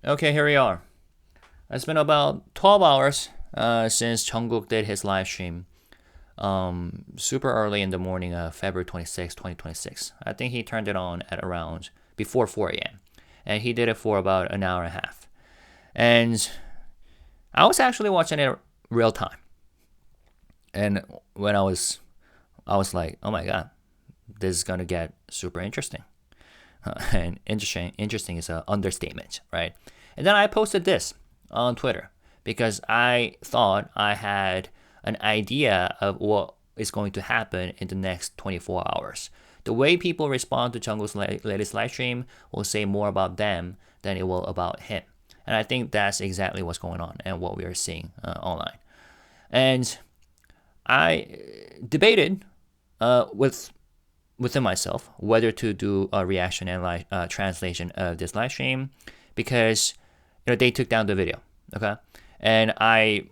Okay, here we are. It's been about 12 hours since Jungkook did his live stream. Super early in the morning of February 26, 2026. I think he turned it on at around before 4 a.m. And he did it for about an hour and a half. And I was actually watching it real time. And when I was like, oh my god, this is gonna get super interesting. And interesting is an understatement, right? And then I posted this on Twitter because I thought I had an idea of what is going to happen in the next 24 hours. The way people respond to Jungkook's latest live stream will say more about them than it will about him. And I think that's exactly what's going on and what we are seeing online. And I debated within myself whether to do a reaction and translation of this live stream because they took down the video. Okay, and I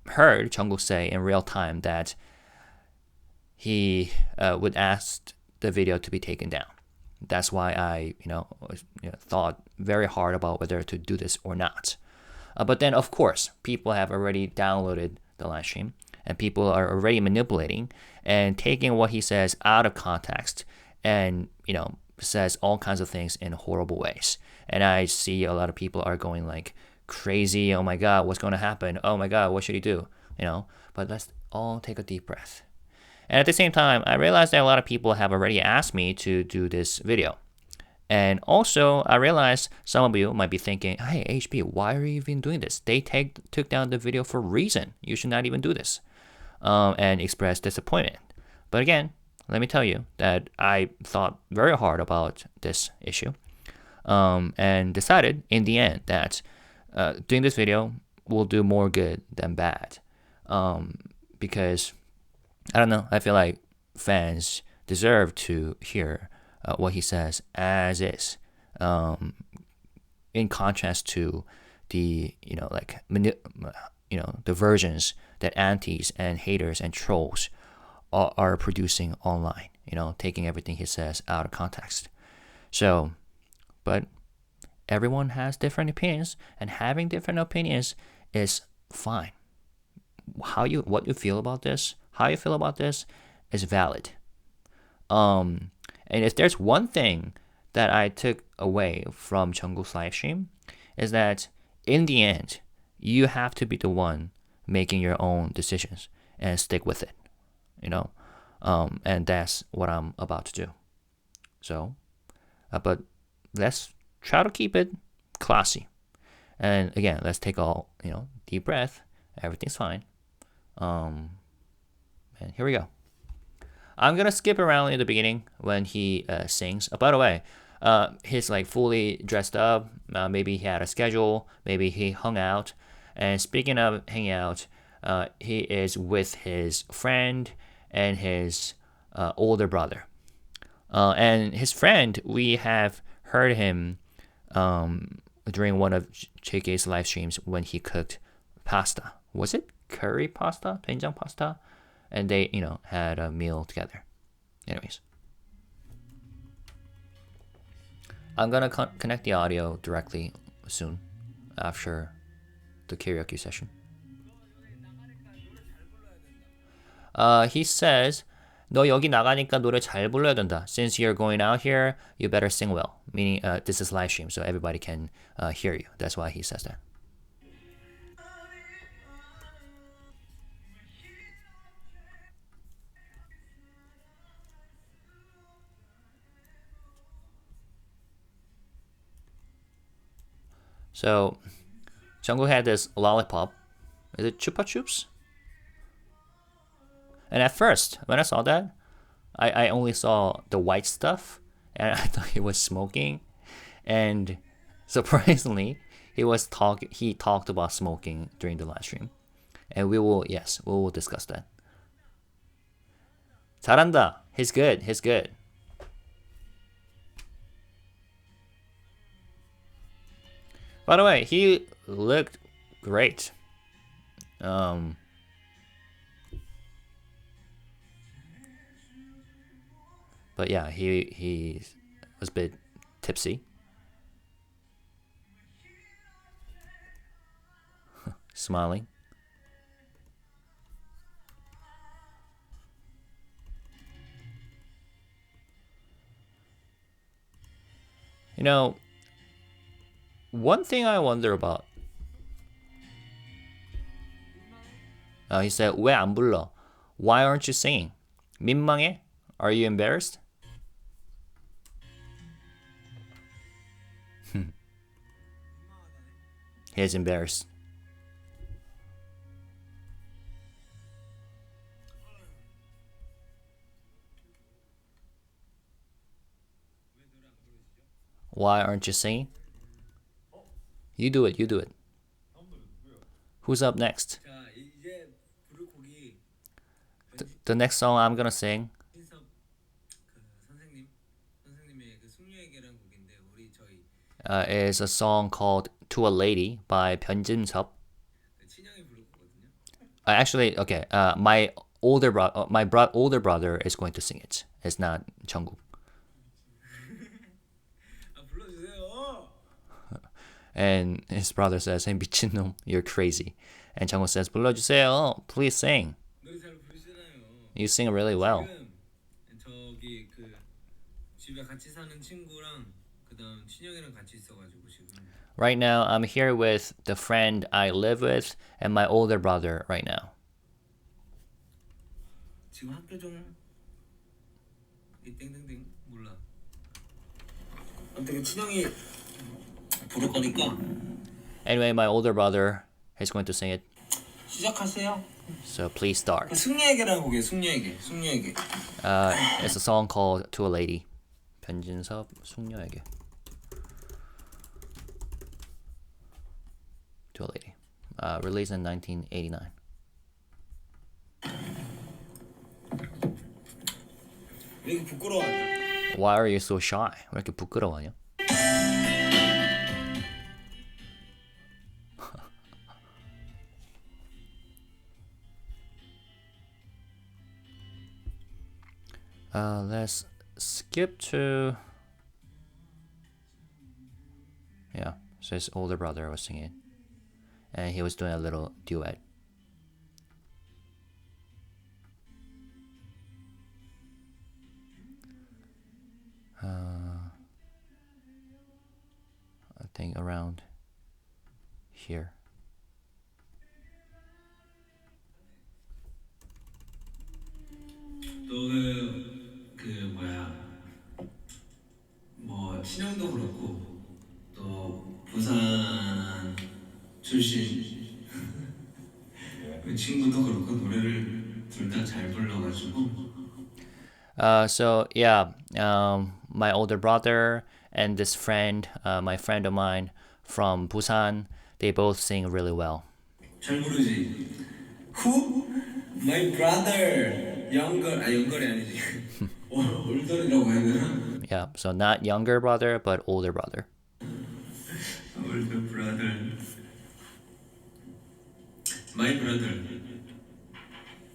heard Jungkook say in real time that he would ask the video to be taken down. That's why I thought very hard about whether to do this or not. But then of course people have already downloaded the live stream and people are already manipulating and taking what he says out of context and says all kinds of things in horrible ways. And I see a lot of people are going like crazy. Oh my god, what's going to happen? Oh my god, what should he do? But let's all take a deep breath. And at the same time, I realized that a lot of people have already asked me to do this video. And also, I realized some of you might be thinking, hey, HB, why are you even doing this? They took down the video for a reason. You should not even do this. And express disappointment. But again, let me tell you that I thought very hard about this issue and decided in the end that doing this video will do more good than bad. Because, I don't know, I feel like fans deserve to hear what he says as is, in contrast to the the versions that antis and haters and trolls are producing online. Taking everything he says out of context. So, but everyone has different opinions, and having different opinions is fine. What you feel about this, how you feel about this, is valid. And if there's one thing that I took away from Jungkook's live stream, is that in the end, you have to be the one making your own decisions and stick with it. And that's what I'm about to do. So, but let's try to keep it classy. And again, let's take a deep breath. Everything's fine. And here we go. I'm gonna skip around in the beginning when he sings. By the way, he's like fully dressed up. Maybe he had a schedule. Maybe he hung out. And speaking of hanging out, he is with his friend and his older brother. And his friend, we have heard him during one of JK's live streams when he cooked pasta. Was it curry pasta? 된장 pasta? And they, had a meal together. Anyways. I'm gonna connect the audio directly soon after the karaoke session. He says, 너 여기 나가니까 노래 잘 불러야 된다. Since you're going out here, you better sing well. Meaning, this is live stream, so everybody can hear you. That's why he says that. So, Jungkook had this lollipop. Is it Chupa Chups? And at first, when I saw that, I only saw the white stuff, and I thought he was smoking. And surprisingly, he talked about smoking during the live stream, and we will discuss that. 잘한다. He's good. He's good. By the way, he looked great. But yeah, he was a bit tipsy. smiling. You know, one thing I wonder about. He said, 왜 안 불러? Why aren't you singing? 민망해? Are you embarrassed? He's embarrassed. Why aren't you singing? You do it, you do it. Who's up next? The next song I'm gonna sing is a song called To a Lady by 변진섭. Actually, okay. My older brother is going to sing it. It's not Jungkook. And his brother says, "Hey, 미친놈, you're crazy." And Jungkook says, 불러주세요. Please sing. You sing really well. 저기 그 집에 같이 사는 친구랑 그다음 친형이랑 같이 있어가지고 지금. Right now, I'm here with the friend I live with and my older brother right now. 지금 학교 좀 땡땡땡 몰라. 아무튼 친형이 부를 거니까. Anyway, my older brother is going to sing it. 시작하세요. So please start. 승려에게라는 곡이에요. 승려에게. It's a song called To a Lady. 변진섭 숙녀에게. To a Lady. Released in 1989. 왜 이렇게 부끄러워하냐? Why are you so shy? 왜 이렇게 부끄러워하냐? Let's skip to... Yeah, so his older brother was singing. And he was doing a little duet. I think around here. 너는 그 뭐야 뭐 친형도 그렇고 또 부산 출신 그 친구도 그렇고 노래를 둘 다 잘 불러가지고. So yeah, my older brother and this friend, my friend of mine from Busan, they both sing really well. 잘 부르지. Who? My brother. 영걸이 아니지. 올더라고 해야 되나? Yeah, so not younger brother, but older brother. Older brother. My brother.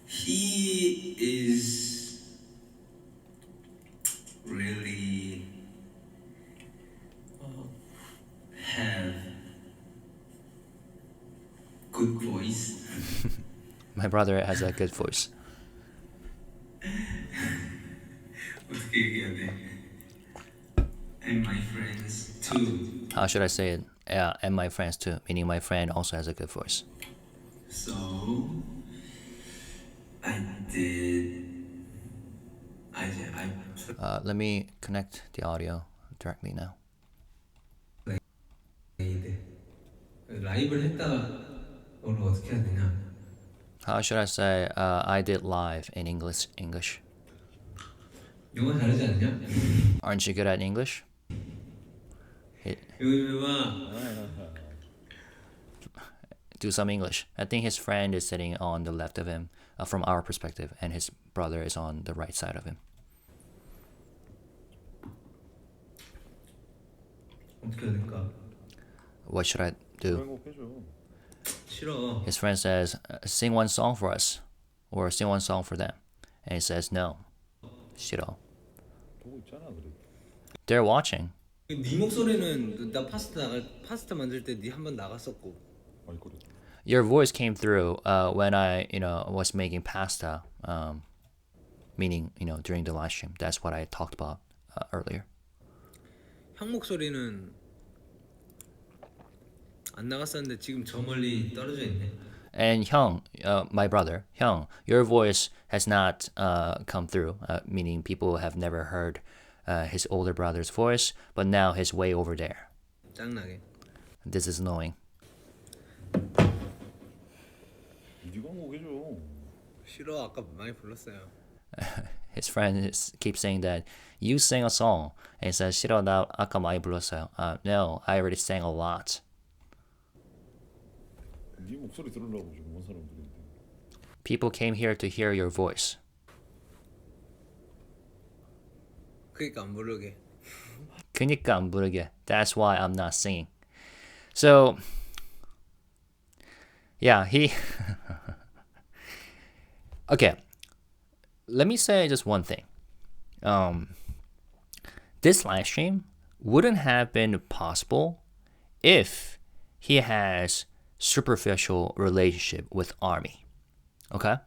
He is really have good voice. My brother has a good voice. 어떻게 얘기해야 돼? And my friends too. How should I say it? Yeah, and my friends too, meaning my friend also has a good voice. So I Let me connect the audio directly now. 라이브를 했다가 오늘 어떻게 해야 되냐? How should I say? I did live in English. 영어 잘하지 않냐? Aren't you good at English? 여기 봐. Do some English. I think his friend is sitting on the left of him, from our perspective, and his brother is on the right side of him. 어떻게 해야 될까? What should I do? 싫어. His friend says, sing one song for us, or sing one song for them. And he says, no. 싫어. They're watching. 네 목소리는 나 파스타 만들 때 네 한 번 나갔었고. your voice came through when I, was making pasta, meaning, during the live stream. That's what I talked about earlier. 형 목소리는 안 나갔었는데 지금 저 멀리 떨어져 있네. And Hyung, my brother, Hyung, your voice has not come through, meaning people have never heard his older brother's voice, but now he's way over there. 짱나게. This is annoying. 네가 먹여줘. 싫어. 아까 많이 불렀어요. His friend keeps saying that you sing a song, and he says, 싫어, 나 아까 많이 불렀어요. No, I already sang a lot. 네 목소리 들으려고 지금 온 사람들인데. People came here to hear your voice. 그러니까 안 부르게. 그니까 안 부르게. That's why I'm not singing. So, yeah, he... Okay, let me say just one thing. This live stream wouldn't have been possible if he has superficial relationship with ARMY. Okay?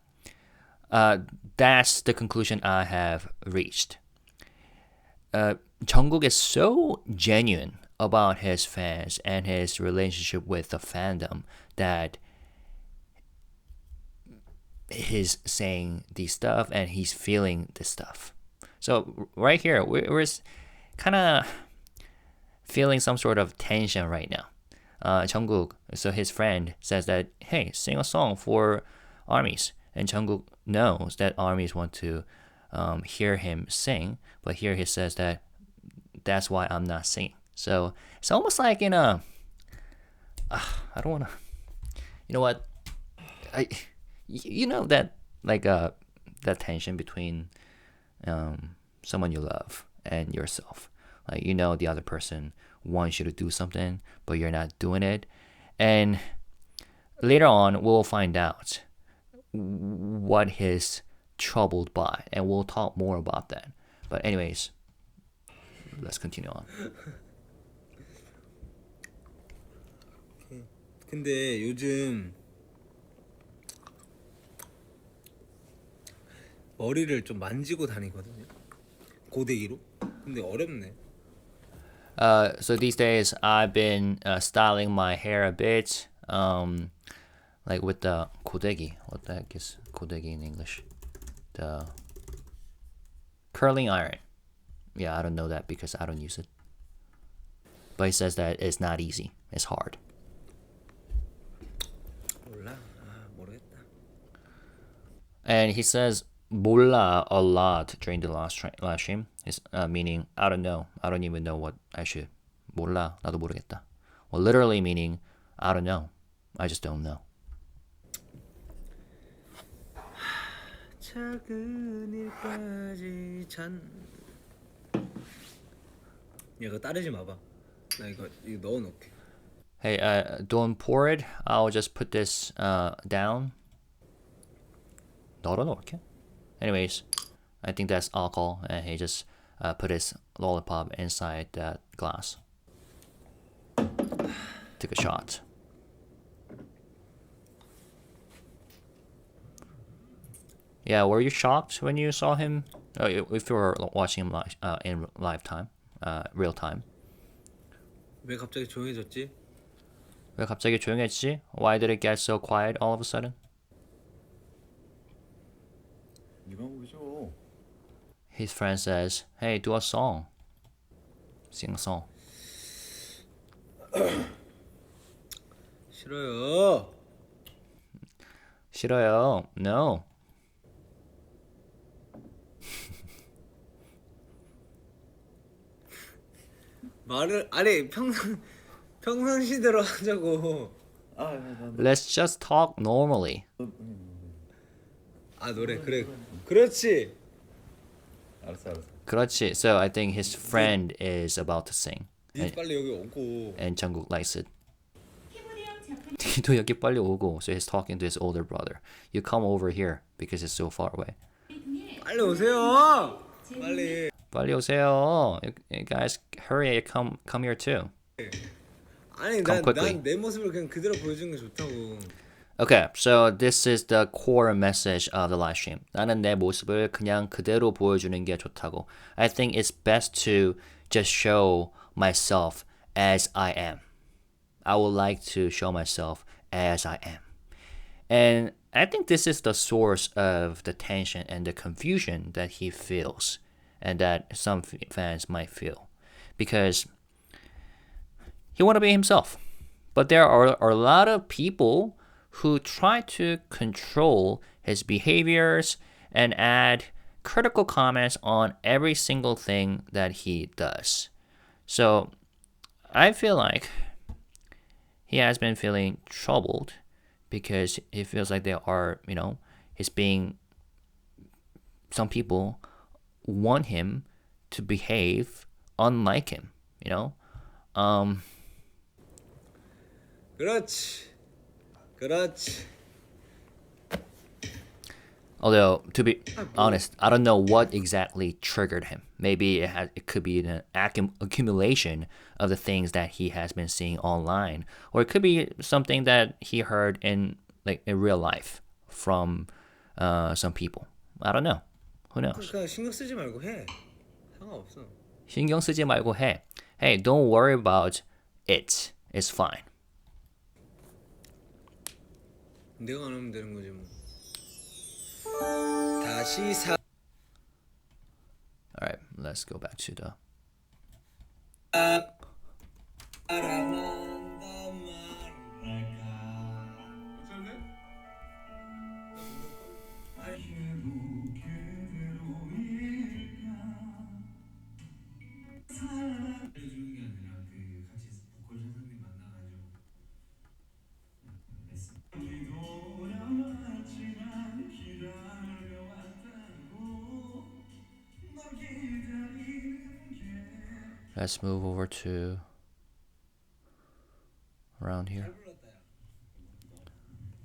That's the conclusion I have reached. Jungkook is so genuine about his fans and his relationship with the fandom that he's saying these stuff and he's feeling this stuff. So right here, we're kind of feeling some sort of tension right now. Jungkook, so his friend says that, hey, sing a song for ARMYs. And Jungkook knows that ARMYs want to hear him sing, but here he says that that's why I'm not singing. So it's almost like in a, I don't want to, you know what, that like that tension between someone you love and yourself. Like, the other person wants you to do something, but you're not doing it. And later on, we'll find out what he's troubled by, and we'll talk more about that. But anyways, let's continue on. 근데 요즘 머리를 좀 만지고 다니거든요. 고데기로. 근데 어렵네. So these days I've been styling my hair a bit, like with the 고데기. What the heck is 고데기 in English? The curling iron. Yeah, I don't know that because I don't use it. But he says that it's not easy. It's hard. 몰라. 모르겠다. And he says 몰라 a lot during the last stream. His, meaning, I don't know. I don't even know what I should. 몰라. 나도 모르겠다. Well, literally meaning, I don't know. I just don't know. 작은 일까지 이거 따르지 마봐. 나 이거 넣어놓게. Hey, don't pour it. I'll just put this down. 넣어놓을게. Anyways, I think that's alcohol, and he just put his lollipop inside that glass. Took a shot. Yeah, were you shocked when you saw him? If you were watching him in live time, real time. 왜 갑자기 조용해졌지? 왜 갑자기 조용해지지? Why did it get so quiet all of a sudden? 네가 먹여줘. His friend says, hey, do a song. Sing a song. 싫어요. 싫어요. No. 말을 아니 평상시대로 하자고. Let's just talk normally. 아 노래 그래. 그렇지. 알았어. 그렇지. So I think his friend is about to sing. 니 빨리 여기 오고. And Jungkook likes it. 니도 여기 빨리 오고. So he's talking to his older brother. You come over here because it's so far away. 빨리 오세요. 빨리 오세요. You guys hurry. Come here too. 아니 Come quickly. 난 내 모습을 그냥 그대로 보여주는 게 좋다고. Okay, so this is the core message of the live stream. 나는 내 모습을 그냥 그대로 보여주는 게 좋다고. I think it's best to just show myself as I am. I would like to show myself as I am. And I think this is the source of the tension and the confusion that he feels and that some fans might feel. Because he want to be himself. But there are a lot of people who try to control his behaviors and add critical comments on every single thing that he does. So I feel like he has been feeling troubled because it feels like there are, he's being, some people want him to behave unlike him, 그렇지. 그렇지. Although, to be honest, I don't know what exactly triggered him. Maybe it could be an accumulation of the things that he has been seeing online, or it could be something that he heard in real life from some people. I don't know. Who knows? 그러니까 신경 쓰지 말고 해. 상관없어. 신경 쓰지 말고 해. Hey, don't worry about it. It's fine. 내가 안 하면 되는 거지 뭐. 다시 All right, let's go back to the. 알려주는 게 아니라 그 같이 보컬 선생님 만나가지고 레슨. Let's move over to around here.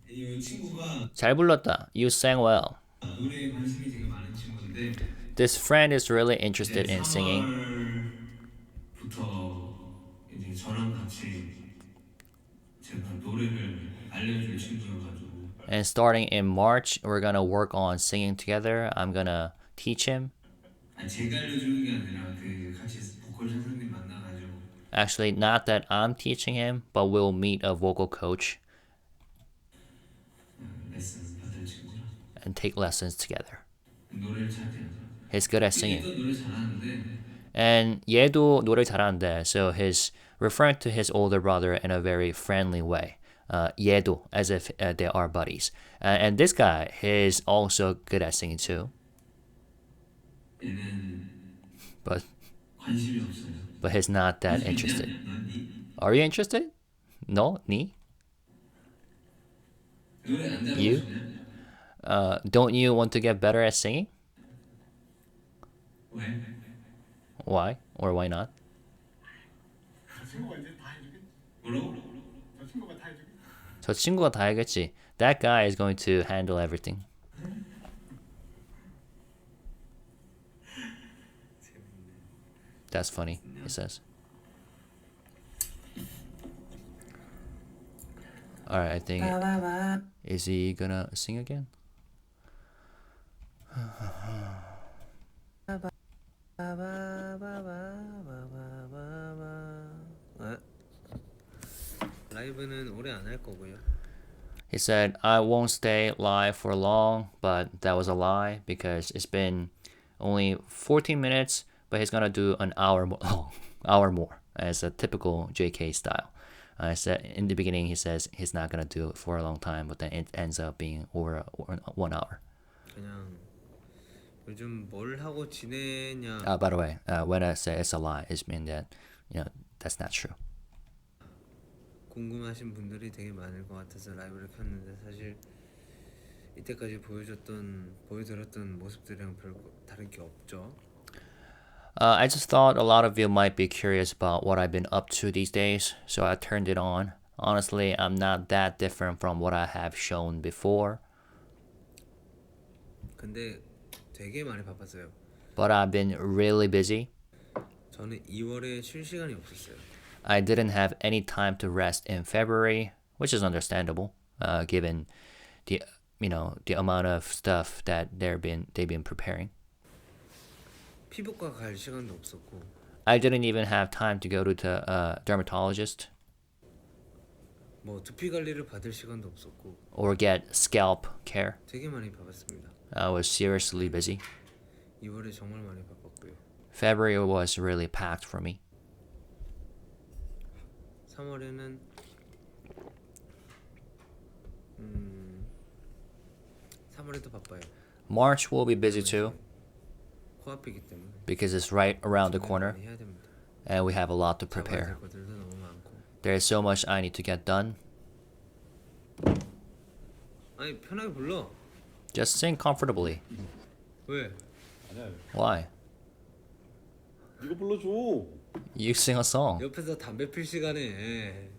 이 친구가 잘 불렀다. You sang well. 노래에 관심이 되게 많은 친구인데 This friend is really interested in singing. 3월부터 이제 저랑 같이 제가 노래를 알려줄 친구여가지고 And starting in March, we're gonna work on singing together. I'm gonna teach him. 아니 제가 알려주는 게 아니라 그 같이 보컬 선생님 만나가지고 Actually, not that I'm teaching him, but we'll meet a vocal coach 레슨 받을 친구라 and take lessons together. 노래를 잘해요. He's good at singing. 얘도 노래 잘하는데 And 얘도 노래 잘하는데, so he's referring to his older brother in a very friendly way. 얘도, as if they are buddies. And this guy is also good at singing too, 얘는 but 관심이 없어요. he's not that 관심이 interested. 있냐? 넌니? Are you interested? No? 니? 노래 안 잘하고 You? 싶냐? Don't you want to get better at singing? 왜? Why? Or why not? 친구가 이제 다 해주겠지. 뭐라고? 저 친구가 다 해주겠지. 저 친구가 다 해겠지. That guy is going to handle everything. That's funny, he says. Alright, I think. Is he gonna sing again? 라이브는 오래 안 할 거고요. He said, I won't stay live for long, but that was a lie because it's been only 14 minutes, but he's gonna do an hour more, hour more as a typical JK style. I said in the beginning, he says he's not gonna do it for a long time, but then it ends up being over 1 hour. 그냥 요즘 뭘 하고 지내냐. By the way, when I say it's a lie, it's mean that that's not true. 궁금하신 분들이 되게 많을 것 같아서 라이브를 켰는데 사실 이때까지 보여드렸던 모습들이랑 별 다른 게 없죠. I just thought a lot of you might be curious about what I've been up to these days, so I turned it on. Honestly, I'm not that different from what I have shown before, 근데 되게 많이 바빴어요. but I've been really busy. 저는 2월에 쉴 시간이 없었어요. I didn't have any time to rest in February, which is understandable. given the the amount of stuff that they've been preparing. 피부과 갈 시간도 없었고 I didn't even have time to go to the dermatologist 뭐 두피 관리를 받을 시간도 없었고 or get scalp care. 되게 많이 바빴습니다. I was seriously busy. 2월에 정말 많이 바빴고요. February was really packed for me. 3월에는 3월에도 바빠요. March will be busy too 코앞이기 때문에 because it's right around the corner 많이 해야 됩니다. and we have a lot to 잡아야 prepare. 될 것들도 너무 많고. There's so much I need to get done. 아니 편하게 불러. Just sing comfortably. 왜? 아니야. Why? 이거 불러줘. You sing a song. 옆에서 담배 필 시간에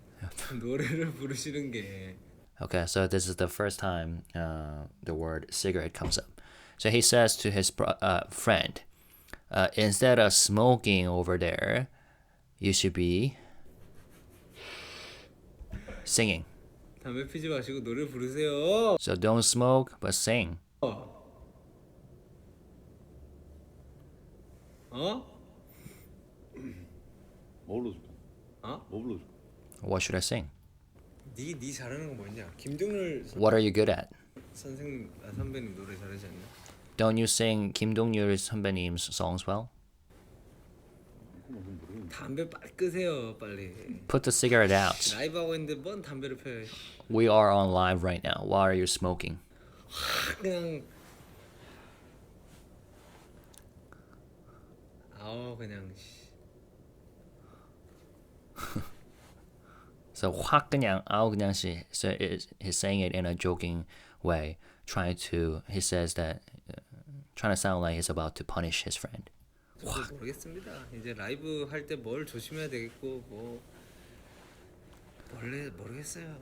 노래를 부르시는 게 Okay, so this is the first time the word cigarette comes up. So he says to his friend, instead of smoking over there, you should be singing. 담배 피지 마시고 노래 부르세요. So don't smoke, but sing. 어? 뭐 불러줄까? 어? 뭐 불러줄까? What should I sing? 네 잘하는 거 뭐냐? 김동률 What are you good at? 선생님 선배님 노래 잘하지 않나? Don't you sing Kim Dong-ryul 선배님's songs well? 담배 빨리 끄세요 빨리. Put the cigarette out. 라이브 하고 있는데 뭔 담배를 펴요? We are on live right now. Why are you smoking? 그냥 그냥 So 확 그냥 아우 그냥씨. So he's saying it in a joking way, he says that trying to sound like he's about to punish his friend. 저도 모르겠습니다. 이제 라이브 할 때 뭘 조심해야 되겠고 뭐 원래 모르겠어요.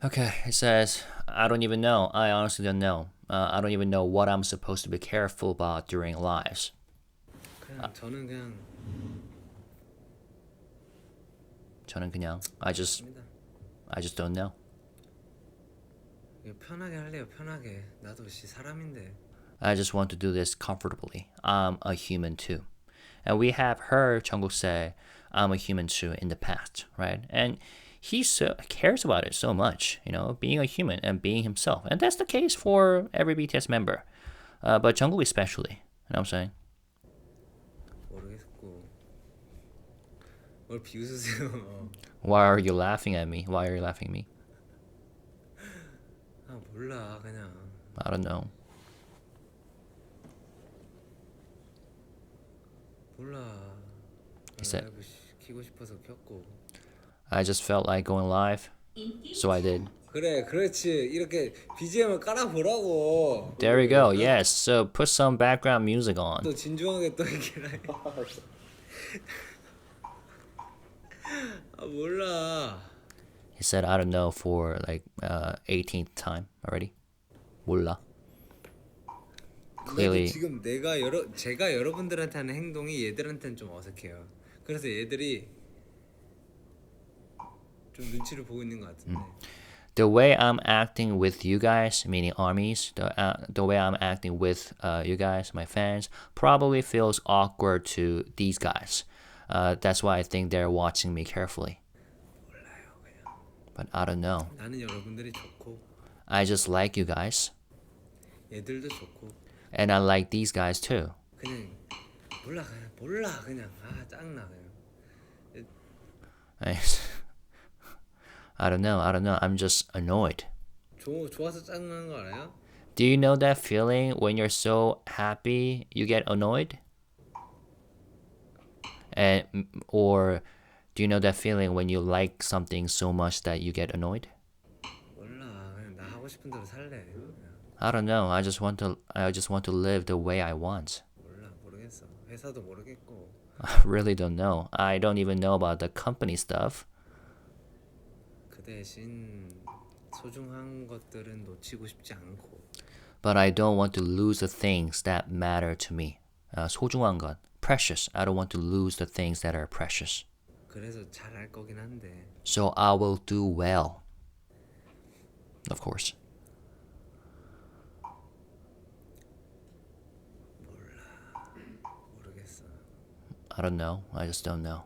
Okay, it says I don't even know. I honestly don't know. I don't even know what I'm supposed to be careful about during lives. 저는 그냥 I just don't know. 편하게 할래요. 편하게. 나도 사람인데. I just want to do this comfortably. I'm a human too. And we have heard Jungkook say, I'm a human too in the past, right? And he cares about it so much, being a human and being himself. And that's the case for every BTS member. But Jungkook especially, you know what I'm saying? 모르겠고. 뭘 비웃으세요. Why are you laughing at me? Why are you laughing at me? 몰라 그냥. I don't know. 몰라. He said, 라이브 키고 싶어서 켰고. I just felt like going live, so I did. 그래, 그렇지. 이렇게 BGM을 깔아 보라고. There we go. Yes. So put some background music on. 또 진중하게 또 이렇게. 몰라. He said, I don't know for like 18th time already. 몰라. Clearly, 지금 제가 여러분들한테 하는 행동이 얘들한테는 좀 어색해요. 그래서 얘들이 좀 눈치를 보고 있는 것 같은데. the way I'm acting with you guys, meaning armies, the way I'm acting with you guys, my fans, probably feels awkward to these guys. That's why I think they're watching me carefully. 몰라요, 그냥. But I don't know. 나는 여러분들이 좋고 I just like you guys. 얘들도 좋고 And I like these guys too. 그냥 몰라 그냥 짜증나 그냥. I don't know. I'm just annoyed. 좋아서 짜증나는 거 알아요? Do you know that feeling when you're so happy you get annoyed? Or do you know that feeling when you like something so much that you get annoyed? 몰라 그냥 나 하고 싶은 대로 살래. 그냥. I don't know. I just want to live the way I want. 모르겠어. 회사도 모르겠고. I really don't know. I don't even know about the company stuff. 그 대신 소중한 것들은 놓치고 싶지 않고. But I don't want to lose the things that matter to me. 소중한 것, precious. I don't want to lose the things that are precious. 그래서 잘할 거긴 한데. So I will do well. of course. 모르겠어. I don't know. I just don't know.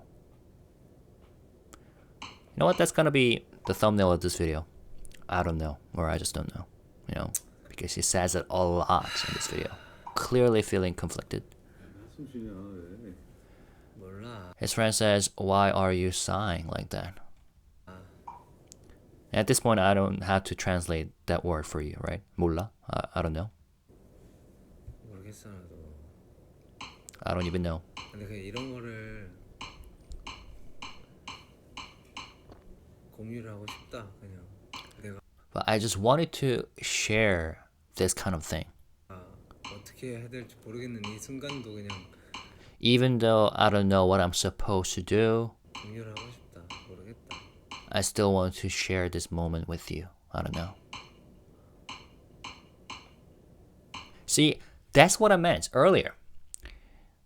You know what? That's gonna be the thumbnail of this video. I don't know, or I just don't know. You know, because he says it a lot in this video. Clearly feeling conflicted. 숨 쉬냐 왜? 몰라. His friend says, "Why are you sighing like that?" At this point, I don't have to translate that word for you, right? 몰라? I don't know. 모르겠어 나도. I don't even know. 근데 그냥 이런 거를 공유를 하고 싶다 그냥. 내가 But I just wanted to share this kind of thing. 어떻게 해야 될지 모르겠는 이 순간도 그냥 Even though I don't know what I'm supposed to do, 공유를 하고 싶다. 모르겠다. I still want to share this moment with you. I don't know. See, that's what I meant earlier.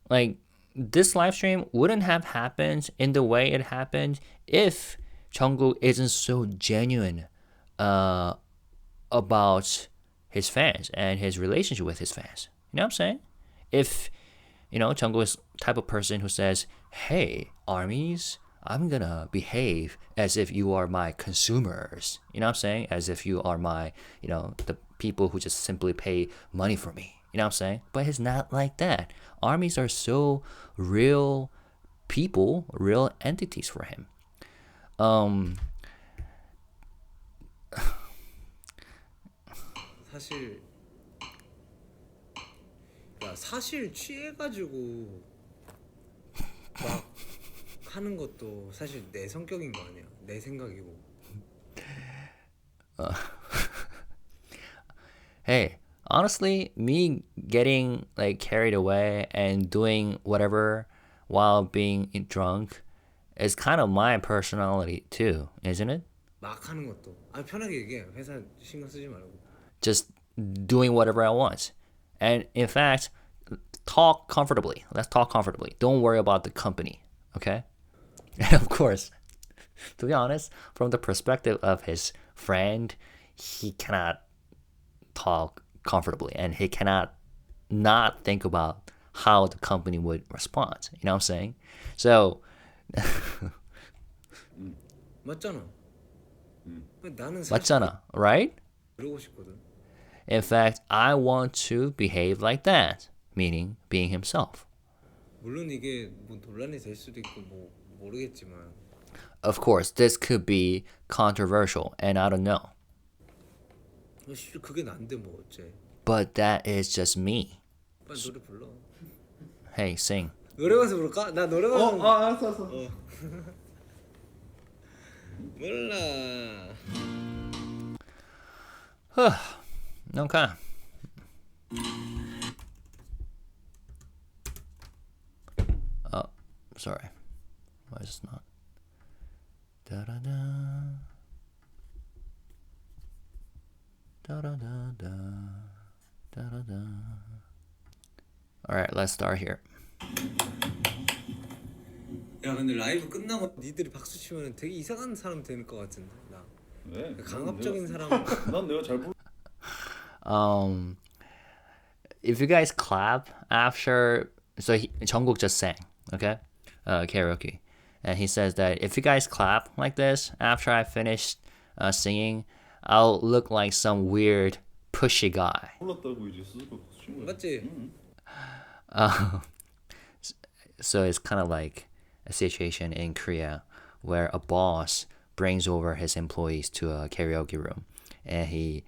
Like, this live stream wouldn't have happened in the way it happened if Jungkook isn't so genuine about his fans and his relationship with his fans. You know what I'm saying? If, you know, Jungkook is the type of person who says, hey, armies, I'm gonna behave as if you are my consumers. You know what I'm saying? As if you are my, you know, the people who just simply pay money for me. You know what I'm saying? But it's not like that. Armies are so real people, real entities for him. 사실 취해가지고 막 하는 것도 사실 내 성격인 거 아니야. 내 생각이고. Hey, honestly, me getting like carried away and doing whatever while being drunk is kind of my personality too, isn't it? 막 하는 것도. 편하게 얘기해. 회사 신경 쓰지 말고. Just doing whatever I want. And in fact, talk comfortably. Let's talk comfortably. Don't worry about the company, okay? And of course, to be honest, from the perspective of his friend, he cannot talk comfortably and he cannot not think about how the company would respond. You know what I'm saying? So, 맞잖아. 나는 사실 맞잖아, right? 그러고 싶거든. In fact, I want to behave like that, meaning being himself. 물론 이게 뭐 논란이 될 수도 있고 뭐 모르겠지만. Of course, this could be controversial, and I don't know. 그게 난데 뭐 어째? But that is just me. 빨리 노래 불러. Hey, sing. 노래방에서 부를까? 나 노래방. 알았어. 몰라. Okay. Oh, sorry. Why is this not? Da da da. Da da da da. Da da da. All right, let's start here. 야 근데 라이브 끝나고 니들이 박수 치면 되게 이상한 사람 되는 것 같은데 나. 왜? 강압적인 사람. 난 내가 잘 부르. If you guys clap after, so Jungkook just sang, okay, karaoke, and he says that if you guys clap like this after I finished singing, I'll look like some weird pushy guy. 불렀다고 이제 스스로 친 거야. 맞지? So it's kind of like a situation in Korea where a boss brings over his employees to a karaoke room and he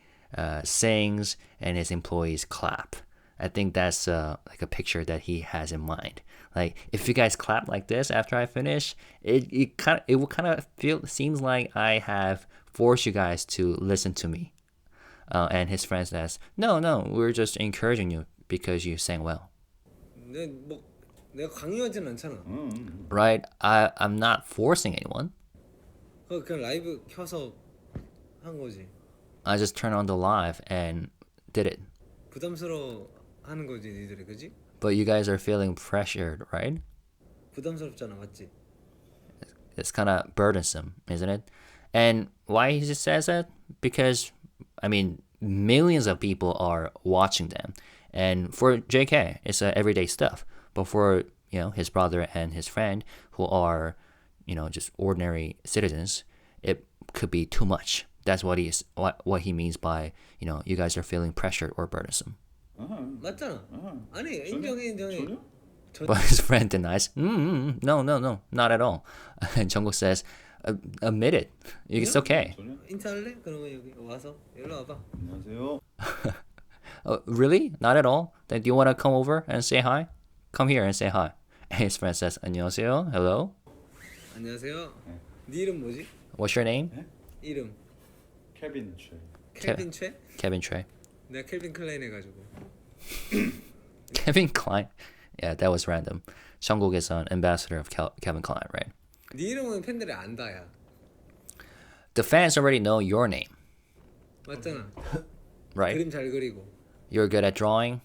sings and his employees clap. I think that's like a picture that he has in mind. Like if you guys clap like this after I finish, it will kind of seems like I have forced you guys to listen to me. And his friend says, no, we're just encouraging you because you sang well. 내가 강요하진 않잖아. Right? I'm not forcing anyone. 그냥 라이브 켜서 한 거지. I just turned on the live and did it. 부담스러워 하는 거지 니들이 그지? But you guys are feeling pressured, right? 부담스럽잖아 맞지? It's kind of burdensome, isn't it? And why he just says that? Because I mean, millions of people are watching them. And for JK, it's everyday stuff. But for, his brother and his friend who are, just ordinary citizens, it could be too much. That's what he means by, you guys are feeling pressured or burdensome. 맞잖아. 아니 인정해. 전혀? But his friend denies, no, not at all. And Jungkook says, admit it. It's okay. 전혀? 인사할래? 그러면 여기 와서 일로 와봐. 안녕하세요. Really? Not at all? Then do you want to come over and say hi? Come here and say hi. And his friend says, 안녕하세요. Hello. 안녕하세요. 네 이름 뭐지? What's your name? 이름 케빈 최. 켈빈 최? Kevin Trey. 내가 켈빈 클라인 해가지고. Kevin Klein. Yeah, that was random. Jungkook is an ambassador of Kevin Klein, right? 네 이름은 팬들이 안다야. The fans already know your name, 맞잖아. right? 그림 잘 그리고 You're good at drawing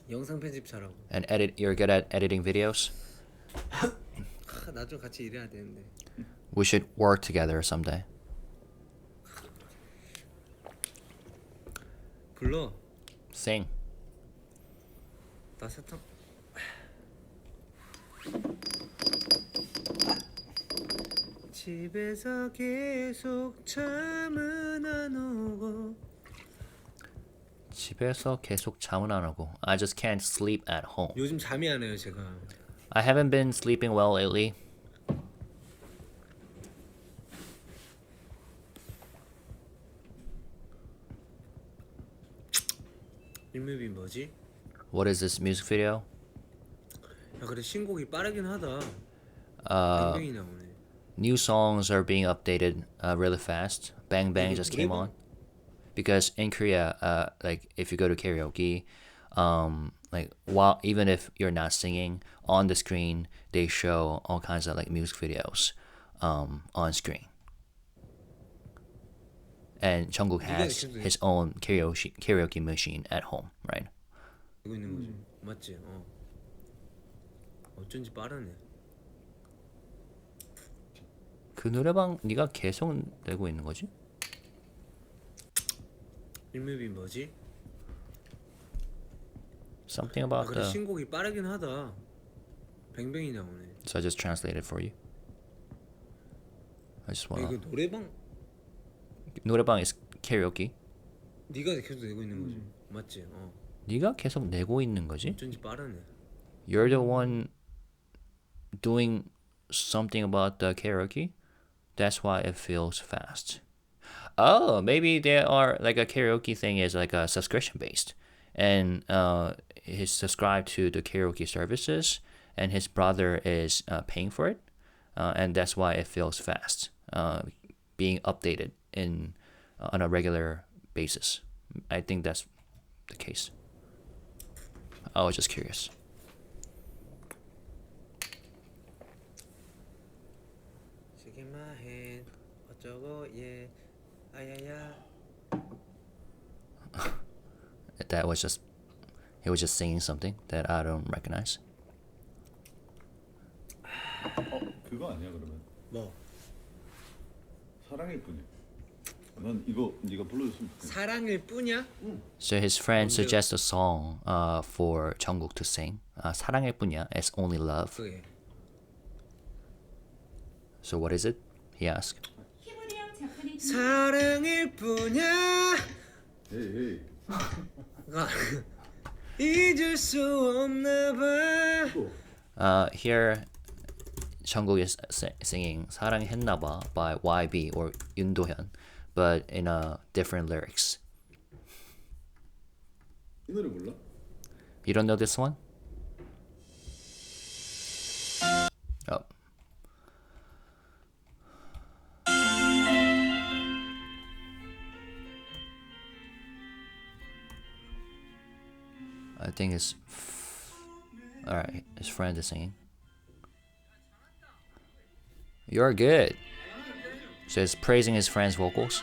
영상 편집 잘하고. and you're good at editing videos. 나좀 같이 일해야 되는데. We should work together someday. 불러. Sing. 나 사탕. 집에서 계속 잠은 안 오고. 집에서 계속 잠은 안 오고. I just can't sleep at home. 요즘 잠이 안 와요 제가. I haven't been sleeping well lately. 이 뮤비 뭐지? What is this music video? 야 그래 신곡이 빠르긴 하다. 뱅뱅이 나오네. New songs are being updated really fast. Bang Bang just came on. Because in Korea, like if you go to karaoke, like even if you're not singing on the screen, they show all kinds of like music videos on screen. And Jungkook has his own karaoke machine at home, right? 이거 있는 거지. 맞지? 어쩐지 빠르네. 그 노래방 네가 계속 내고 있는 거지? 이 뮤비 뭐지? Something 아 about 그래 the. 신곡이 빠르긴 하다. 뱅뱅이 나오네. So I just translated for you. I just wanna. 이거 노래방 노래방 is karaoke. 네가 계속 내고 있는 거지. 맞지? 네가 계속 내고 있는 거지? 어쩐지 빠르네. You're the one doing something about the karaoke. That's why it feels fast. Oh, maybe there are like a karaoke thing is like a subscription based, and he's subscribed to the karaoke services, and his brother is paying for it, and that's why it feels fast, being updated on a regular basis. I think that's the case. I was just curious. Shaking my head 어쩌고 예 아야야. That was just he was just saying something that I don't recognize. 그거 아니야 그러면? 뭐 사랑일 뿐이야. 난 이거 네가 불러줬으면 좋겠어. 사랑일 뿐이야? So his friend suggests a song for Jungkook to sing. 사랑일 뿐이야. It's only love. 그게 So what is it? He asked. 사랑일 뿐이야. 헤이. 잊을 수 없나 봐. Here Jungkook is singing 사랑했나봐 by YB or 윤도현, but in a different lyrics. 이 노래 몰라? You don't know this one? Oh. I think it's alright. His friend is singing. You're good. So he's praising his friend's vocals.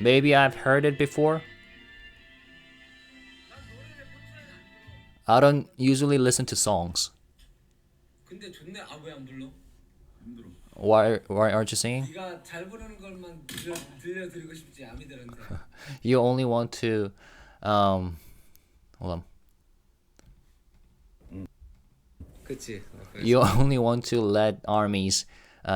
Maybe I've heard it before. I don't usually listen to songs. 근데 좋네. 아 왜 안 불러? 힘들어. Why aren't you singing? 네가 잘 부르는 것만 들려드리고 싶지 아미들한테. You only want to, hold on. 그치. You only want to let armies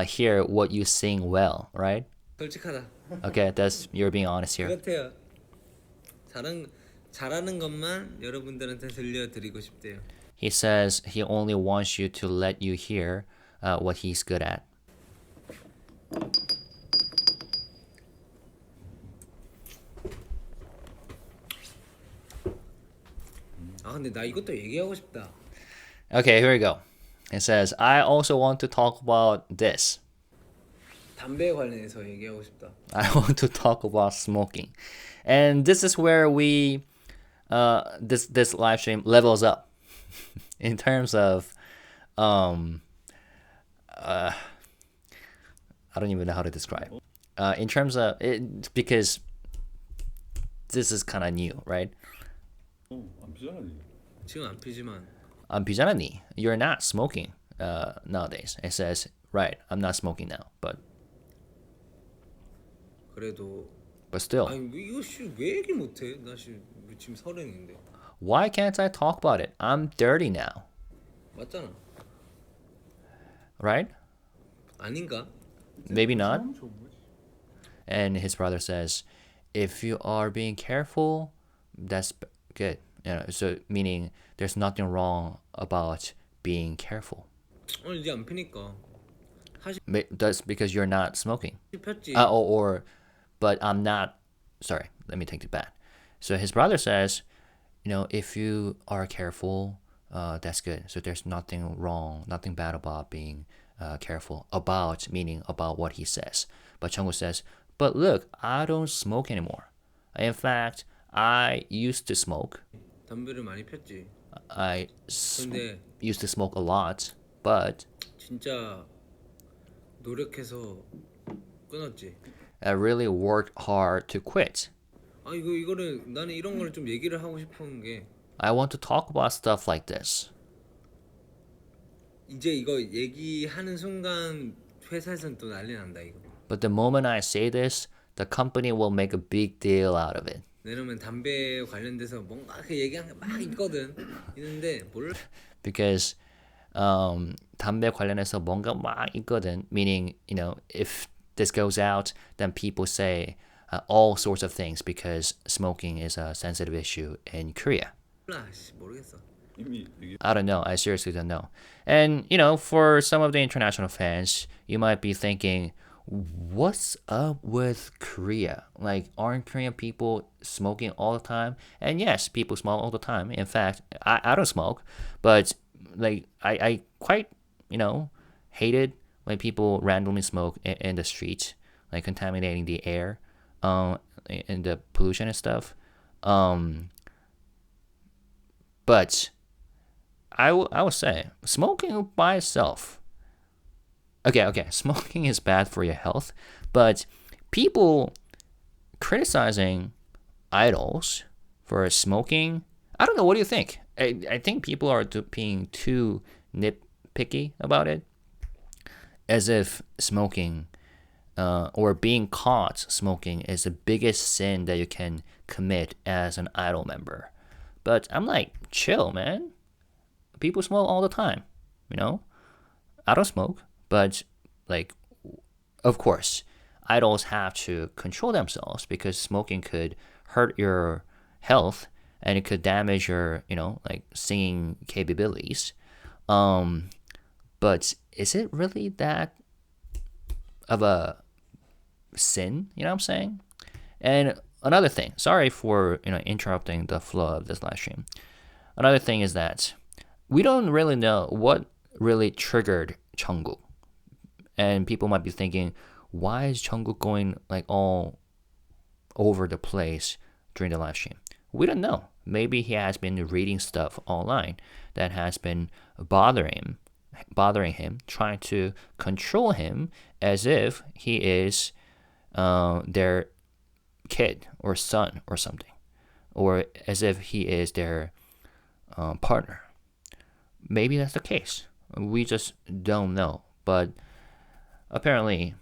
hear what you sing well, right? 솔직하다. Okay, you're being honest here. 그렇대요. 잘하는 것만 여러분들한테 들려드리고 싶대요. He says he only wants you to let you hear what he's good at. 아 근데 나 이것도 얘기하고 싶다. Okay, here we go. It says, I also want to talk about this. 담배에 관련해서 얘기하고 싶다. I want to talk about smoking. And this is where this live stream levels up in terms of I don't even know how to describe. In terms of it, because this is kind of new, right? 안 피잖아 니. 지금 안 피지만 안 피잖니? You're not smoking nowadays. It says, right, I'm not smoking now, but 그래도 still. 아니 이거 왜 얘기 못해? 나 지금 30인데. Why can't I talk about it? I'm 30 now, 맞잖아. right? 아닌가? Maybe not. And his brother says, if you are being careful, that's good. So meaning there's nothing wrong about being careful. 이제 안 피니까. That's because you're not smoking. 폈지. But I'm not. Sorry, let me take it back. So his brother says, if you are careful, that's good. So there's nothing wrong, nothing bad about being careful. About meaning about what he says. But Jungkook says, but look, I don't smoke anymore. In fact, I used to smoke. 담배를 많이 폈지. I 근데 used to smoke a lot, but 진짜 노력해서 끊었지. I really worked hard to quit. 아 이거를 나는 이런 걸 좀 얘기를 하고 싶은 게 I want to talk about stuff like this. 이제 이거 얘기하는 순간 회사에서는 또 난리 난다 이거. But the moment I say this, the company will make a big deal out of it. 왜냐면 담배 관련돼서 뭔가 그 얘기하는 게 막 있는데 몰라. Because 담배 관련해서 뭔가 막 있거든. Meaning, if this goes out, then people say all sorts of things because smoking is a sensitive issue in Korea. 몰라, 모르겠어. 이미 얘기. I don't know. I seriously don't know. And, for some of the international fans, you might be thinking, what's up with Korea? Like, aren't Korean people smoking all the time? And yes, people smoke all the time. In fact, I don't smoke, but like I quite, hate it when people randomly smoke in the streets, like contaminating the air, and the pollution and stuff. But I would say smoking by itself. Okay, smoking is bad for your health, but people criticizing idols for smoking, I don't know, what do you think? I think people are being too nitpicky about it, as if smoking or being caught smoking is the biggest sin that you can commit as an idol member. But I'm like, chill, man. People smoke all the time, I don't smoke, but like, of course, idols have to control themselves because smoking could hurt your health and it could damage your, singing capabilities. But is it really that of a sin? You know what I'm saying? And another thing, sorry for, interrupting the flow of this live stream. Another thing is that we don't really know what really triggered Jungkook. And people might be thinking, why is Jungkook going like all over the place during the live stream? We don't know. Maybe he has been reading stuff online that has been bothering him, trying to control him as if he is their kid or son or something, or as if he is their partner. Maybe that's the case. We just don't know. But apparently,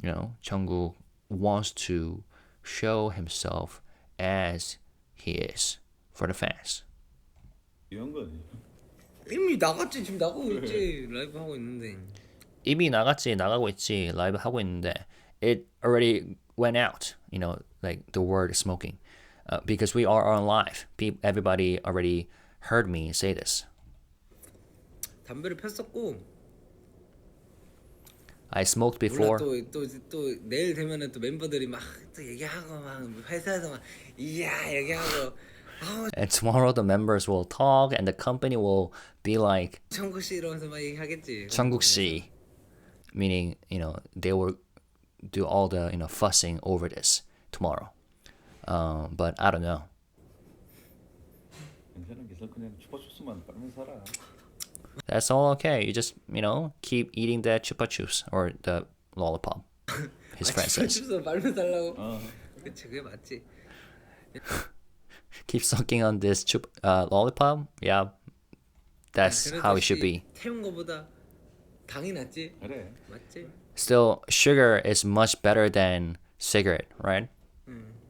Jungkook wants to show himself as he is for the fans. 이런 거 아니에요? 이미 나갔지. 지금 나가고 있지. 라이브 하고 있는데. 이미 나가고 있지, 라이브 하고 있는데, it already went out, like the word smoking. Because we are on live. Everybody already heard me say this. 담배를 폈었고. I smoked 몰라 before. 또 내일 되면은 또 멤버들이 막 또 얘기하고 막 회사에서 막 이야 얘기하고 And tomorrow the members will talk and the company will be like, 정국 씨 이러면서 막 얘기하겠지. Jungkook 씨. Meaning, they will do all the, fussing over this tomorrow. But I don't know. 괜찮은 게 그냥 추파추스만 빨면 살아. That's all okay. You just, keep eating that chupa chups or the lollipop. His friend says. 주소 말면 달라고. 그치 그게 맞지. Keep sucking on this lollipop. Yeah, that's how it should be. 태운 거보다 당이 낫지. 그래. 맞지? Still, sugar is much better than cigarette, right?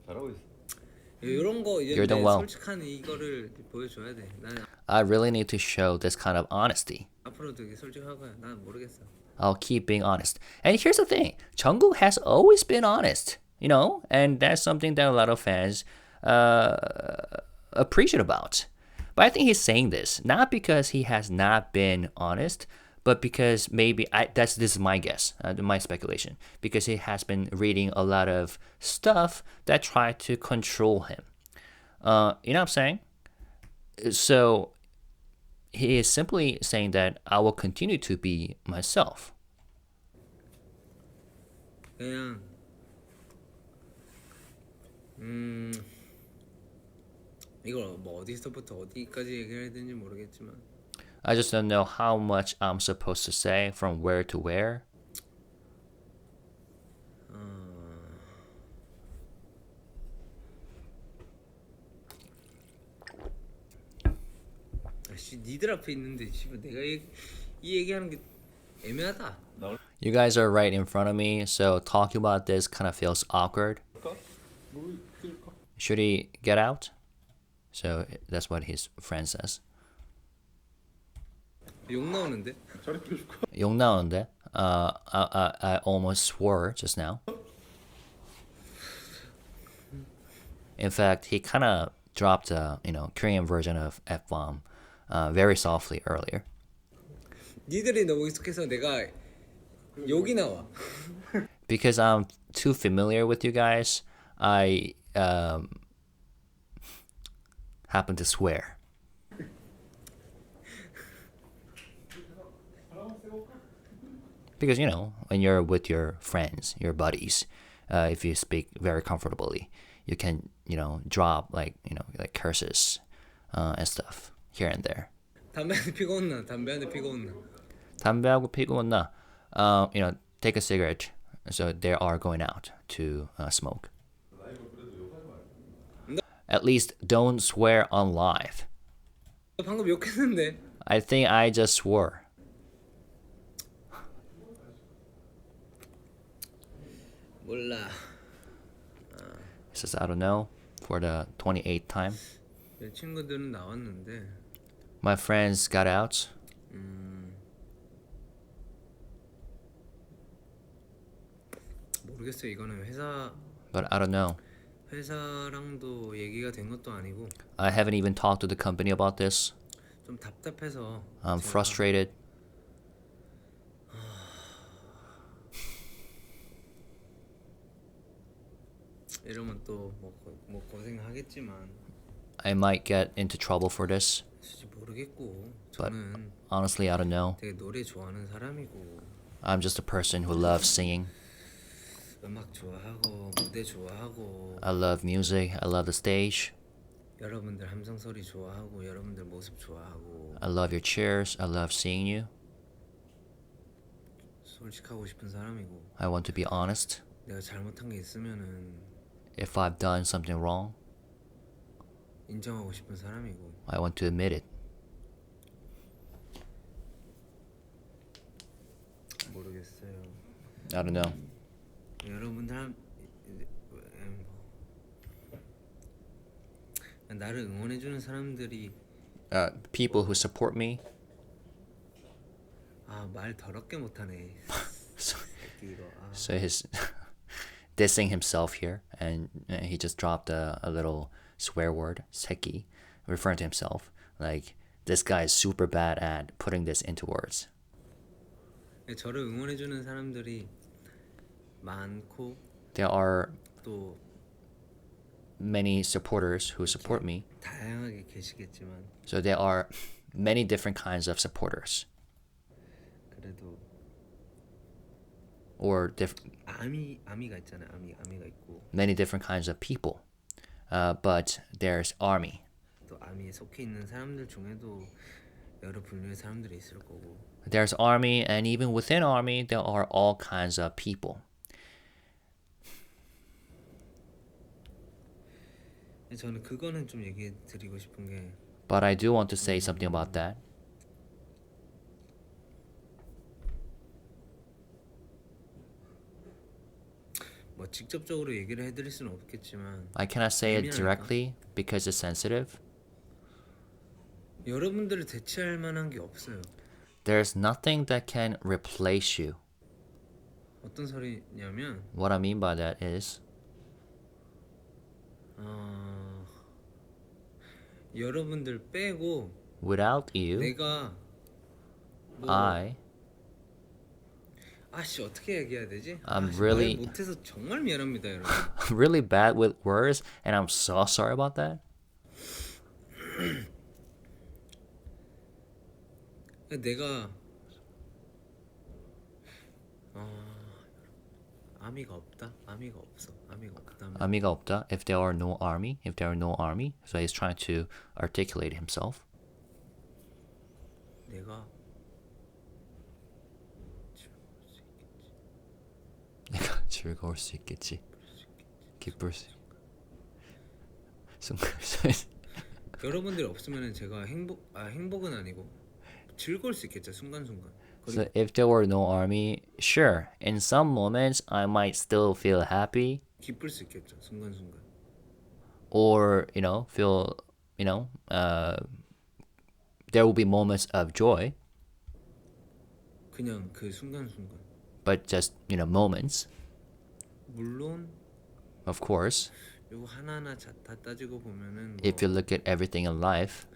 잘하고 있어. 이런 거 이제 You're doing well. 솔직한 이거를 보여줘야 돼. 나는 I really need to show this kind of honesty. 앞으로 되게 솔직할 거야. 난 모르겠어. I'll keep being honest. And here's the thing. Jungkook has always been honest, and that's something that a lot of fans appreciate about. But I think he's saying this not because he has not been honest, but because maybe this is my guess, my speculation, because he has been reading a lot of stuff that try to control him. You know what I'm saying? So he is simply saying that I will continue to be myself. 그냥 이걸 뭐 어디서부터 어디까지 얘기해야 되는지 모르겠지만 I just don't know how much I'm supposed to say from where to where. 씨 니들 앞에 있는데 씨발 내가 이 얘기하는 게 애매하다. You guys are right in front of me, so talking about this kind of feels awkward. Should he get out? So that's what his friend says. 욕 나오는데? 욕 나오는데? I almost swore just now. In fact, he kind of dropped a Korean version of F-bomb very softly earlier. 니들이 너무 익숙해서 내가 욕이 나와. Because I'm too familiar with you guys, I happen to swear. Because, when you're with your friends, your buddies, if you speak very comfortably, you can, drop like curses and stuff here and there. 담배 한 대 피고 온나? 담배 한 대 피고 온나? 담배하고 피고 온나, take a cigarette. So they are going out to smoke. At least don't swear on live. 방금 욕했는데. I think I just swore. 몰라. He says, I don't know, for the 28th time. 내 친구들은 나왔는데. My friends got out. 모르겠어. 이거는 회사 But I don't know. 회사랑도 얘기가 된 것도 아니고 I haven't even talked to the company about this. 좀 답답해서 I'm 제가 frustrated. 이러면 또 뭐 고생하겠지만 I might get into trouble for this. 솔직히 모르겠고 But 저는 honestly, I don't know. 되게 노래 좋아하는 사람이고 I'm just a person who loves singing. 음악 좋아하고 무대 좋아하고 I love music. I love the stage. 여러분들 함성 소리 좋아하고 여러분들 모습 좋아하고 I love your cheers. I love seeing you. 솔직하고 싶은 사람이고 I want to be honest. 내가 잘못한 게 있으면은 If I've done something wrong, 인정하고 싶은 사람이고 I want to admit it. 모르겠어요. I don't know. 여러분들 나를 응원해주는 사람들이 People who support me. 말 더럽게 못하네. So, 새끼 이거. so he's dissing himself here, and he just dropped a little swear word, seki, referring to himself. Like, this guy is super bad at putting this into words. 저를 응원해주는 사람들이 많고 There are 또 many supporters who support me. 다양하게 계시겠지만 So there are many different kinds of supporters. 그래도 Or 아미가 있잖아요. 아미가 있고 many different kinds of people. But there's army. 또 아미에 속해 있는 사람들 중에도 여러 분류의 사람들이 있을 거고. There's army, and even within army, there are all kinds of people. 저는 그거는 좀 얘기해 드리고 싶은 게 But I do want to say something about that. 뭐 직접적으로 얘기를 해드릴 수는 없겠지만 I cannot say it 예민하니까. directly because it's sensitive. 여러분들을 대체할 만한 게 없어요. There's nothing that can replace you. 어떤 소리냐면 What I mean by that is 여러분들 빼고 without you, 내가 I 어떻게 얘기해야 되지? I'm really- 말 못해서 정말 미안합니다, 여러분. am really bad with words, and I'm so sorry about that. 내가 아미가 없다. 아미가 없어. 아미가 없다면 Amiga 없다. If there are no army, so he's trying to articulate himself. 내가 내가 즐거울 수 있겠지. 기쁠 수. 여러분들이 없으면은 제가 행복은 아니고 즐거울 수 있겠죠. 순간순간. So if there were no army, sure, in some moments I might still feel happy, 기쁠 수 있겠죠. 순간순간. or feel, there will be moments of joy, 그냥 그 순간순간. but just moments. 물론 Of course, 요거 하나하나 다 따지고 보면은 if you look at everything in life,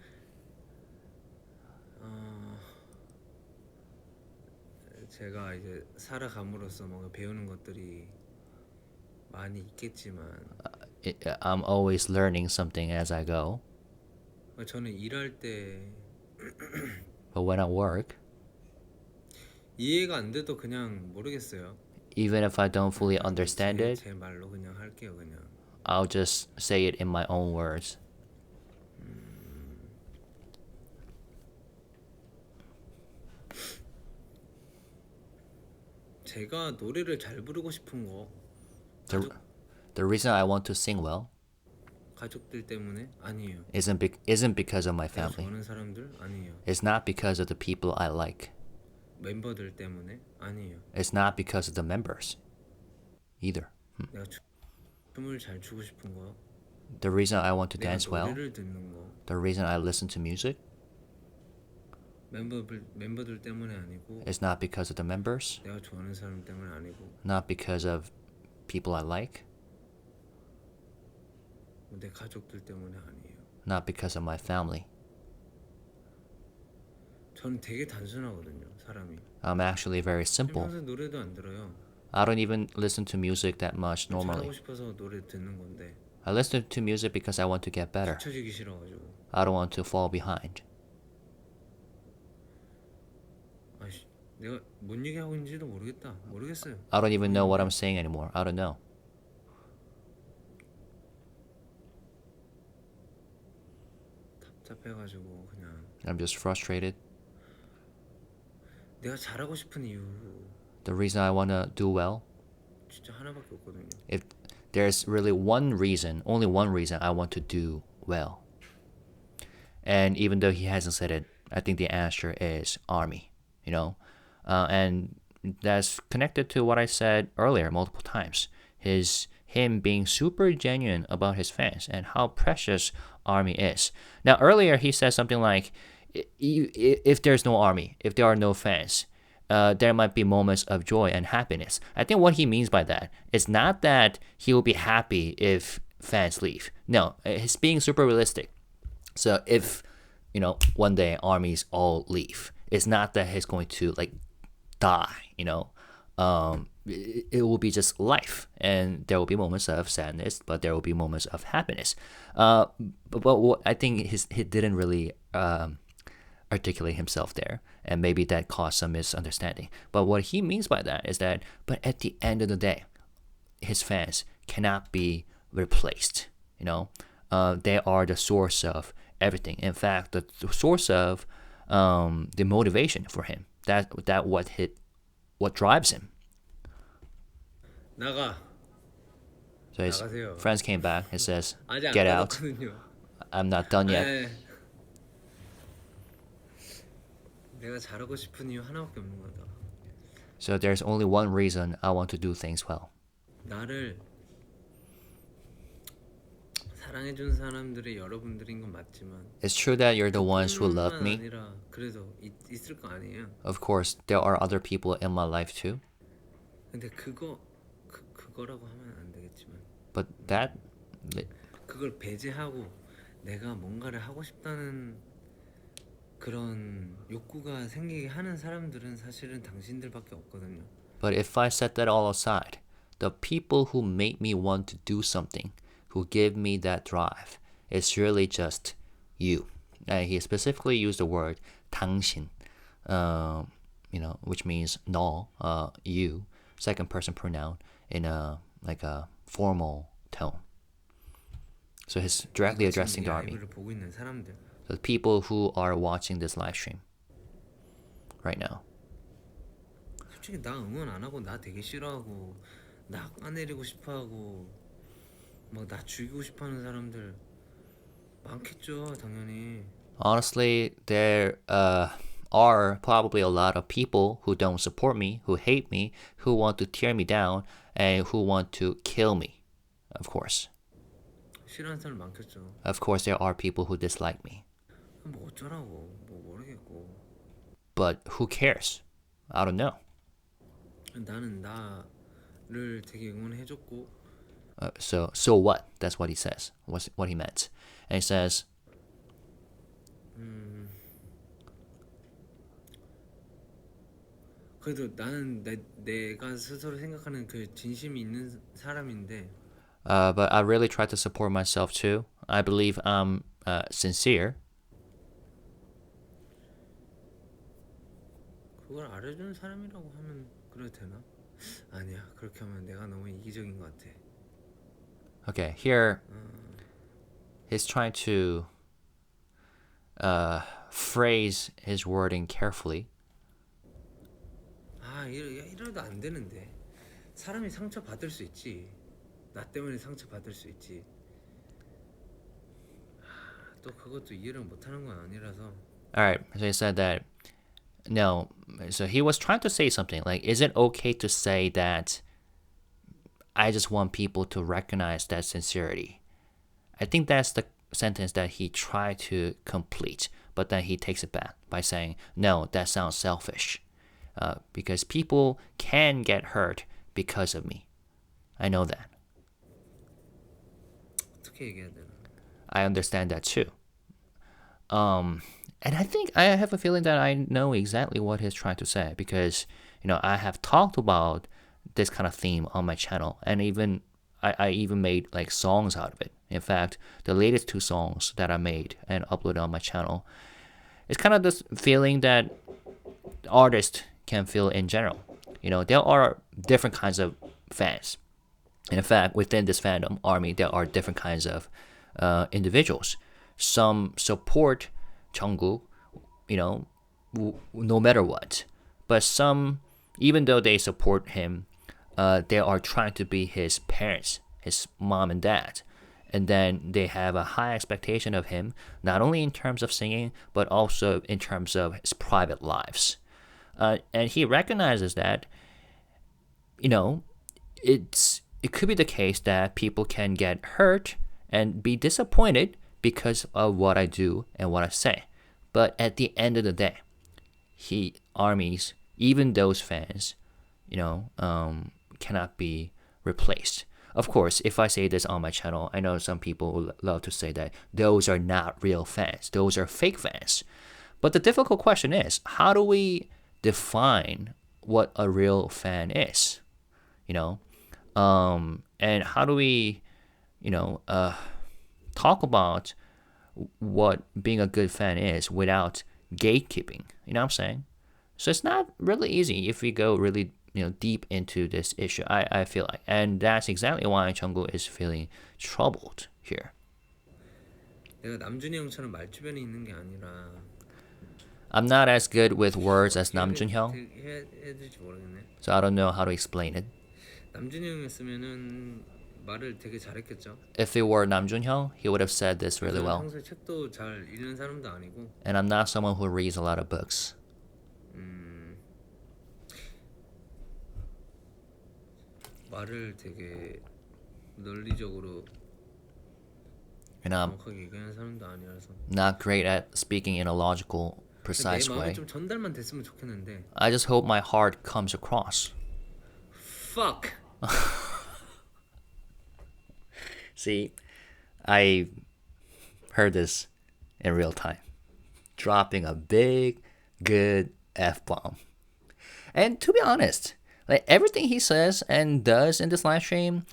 제가 이제 살아감으로써 뭔가 배우는 것들이 많이 있겠지만 I'm always learning something as I go. 저는 일할 때 But when I work, 이해가 안 돼도 그냥 모르겠어요. even if I don't fully understand it, 제 말로 그냥 할게요. 그냥 I'll just say it in my own words. 제가 노래를 잘 부르고 싶은 거 The reason I want to sing well 가족들 때문에 아니에요. isn't because of my 내가 family. 좋아하는 사람들 아니에요. It's not because of the people I like. 멤버들 때문에 아니에요. It's not because of the members either. 내가 춤을 잘 추고 싶은 거 The reason I want to 내가 dance well, 노래를 듣는 거 the reason I listen to music, 멤버들 때문에 아니고 is not because of the members, 내가 좋아하는 사람 때문에 아니고 not because of people I like, 내 가족들 때문에 아니에요. not because of my family. 저는 되게 단순하거든요. 사람이 I'm actually very simple. 평소에 노래도 안 들어요. I don't even listen to music that much 잘하고 normally. 싶어서 노래 듣는 건데 I listen to music because I want to get better. 뒤처지기 싫어가지고 I don't want to fall behind. 내가 뭔 얘기하고 있는지도 모르겠어요. I don't even know what I'm saying anymore. I don't know. 답답해가지고 그냥 I'm just frustrated. 내가 잘하고 싶은 이유 The reason I want to do well, 진짜 하나밖에 없거든요. if there's really one reason, only one reason I want to do well. And even though he hasn't said it, I think the answer is army, and that's connected to what I said earlier multiple times. Him being super genuine about his fans and how precious ARMY is. Now earlier he said something like, if there's no ARMY, if there are no fans, there might be moments of joy and happiness. I think what he means by that is not that he will be happy if fans leave. No, he's being super realistic. So if, one day ARMYs all leave, it's not that he's going to like die, it will be just life, and there will be moments of sadness, but there will be moments of happiness. But what I think he didn't really articulate himself there, and maybe that caused some misunderstanding. But what he means by that is that, but at the end of the day, his fans cannot be replaced. They are the source of everything. In fact, the source of the motivation for him. That what drives him. 나가. So his 나가세요. friends came back and says, 아직 안 "Get out. 끝났거든요. I'm not done yet." 네. 내가 잘하고 싶은 이유 하나밖에 없는 거다. So there's only one reason I want to do things well. 나를 사랑해준 사람들이 여러분들인 건 맞지만 It's true that you're the ones who love 뿐만 me. 아니라 그래도 있을 거 아니에요. Of course, there are other people in my life too. 근데 그거라고 하면 안 되겠지만 But that, 그걸 배제하고 내가 뭔가를 하고 싶다는 그런 욕구가 생기게 하는 사람들은 사실은 당신들밖에 없거든요. but if I set that all aside, the people who make me want to do something, who give me that drive, it's really just you. And he specifically used the word 당신, which means no, you, second person pronoun in a formal tone. So he's directly addressing the army, 라이브를 보고 있는 사람들. the people who are watching this live stream right now. 솔직히 나 응원 안 하고 나 되게 싫어하고 나 까내리고 싶어하고 막 나 죽이고 싶어하는 사람들 많겠죠, 당연히. Honestly, there are probably a lot of people who don't support me, who hate me, who want to tear me down, and who want to kill me. Of course. 싫어하는 사람 많겠죠. Of course, there are people who dislike me. 뭐 어쩌라고, 뭐 모르겠고. But who cares? I don't know. 나는 나를 되게 응원해줬고. So what? That's what he says. What's what he meant. And he says, 그래도 나는 내가 스스로 생각하는 그 진심이 있는 사람인데. but I really try to support myself too. I believe I'm sincere. 그걸 알아주는 사람이라고 하면 그래도 되나? 아니야, 그렇게 하면 내가 너무 이기적인 것 같아. Okay, here he's trying to phrase his wording carefully. 이러도 안 되는데. 사람이 상처 받을 수 있지. 나 때문에 상처 받을 수 있지. 또 그것도 이해를 못하는 건 아니라서. Alright, so he said that, no, so he was trying to say something, like, is it okay to say that I just want people to recognize that sincerity? I think that's the sentence that he tried to complete, but then he takes it back by saying, no, that sounds selfish. Because people can get hurt because of me. I know that. 어떻게 얘기해야 되나? I understand that too. And I think I have a feeling that I know exactly what he's trying to say, because I have talked about this kind of theme on my channel, and even I even made like songs out of it. In fact, the latest 2 songs that I made and uploaded on my channel, it's kind of this feeling that artists can feel in general. There are different kinds of fans. And in fact, within this fandom, ARMY, there are different kinds of individuals. Some support Jungkook, no matter what. But some, even though they support him, they are trying to be his parents, his mom and dad. And then they have a high expectation of him, not only in terms of singing, but also in terms of his private lives. And he recognizes that, you know, it could be the case that people can get hurt and be disappointed because of what I do and what I say. But at the end of the day, armies, even those fans, cannot be replaced. Of course, if I say this on my channel, I know some people would love to say that those are not real fans, those are fake fans. But the difficult question is, how do we define what a real fan is? And how do we, talk about what being a good fan is without gatekeeping? You know what I'm saying? So it's not really easy if we go really deep into this issue. I feel like, and that's exactly why Jungkook is feeling troubled here. 내가 남준이 형처럼 말주변이 있는 게 아니라 I'm not as good with words as Namjoon Hyung, 해야 될지 모르겠네. so I don't know how to explain it. 남준이 형이었으면은 말을 되게 잘했겠죠. If it were Namjoon Hyung, he would have said this really well. 평소에 책도 잘 읽는 사람도 아니고. And I'm not someone who reads a lot of books. 말을 되게 논리적으로 And I'm 정확하게 얘기하는 사람도 아니라서. not great at speaking in a logical, precise 내 마음이 way. 좀 전달만 됐으면 좋겠는데. I just hope my heart comes across. Fuck. See, I heard this in real time. Dropping a big, good F-bomb. And to be honest, like everything he says and does in this live stream,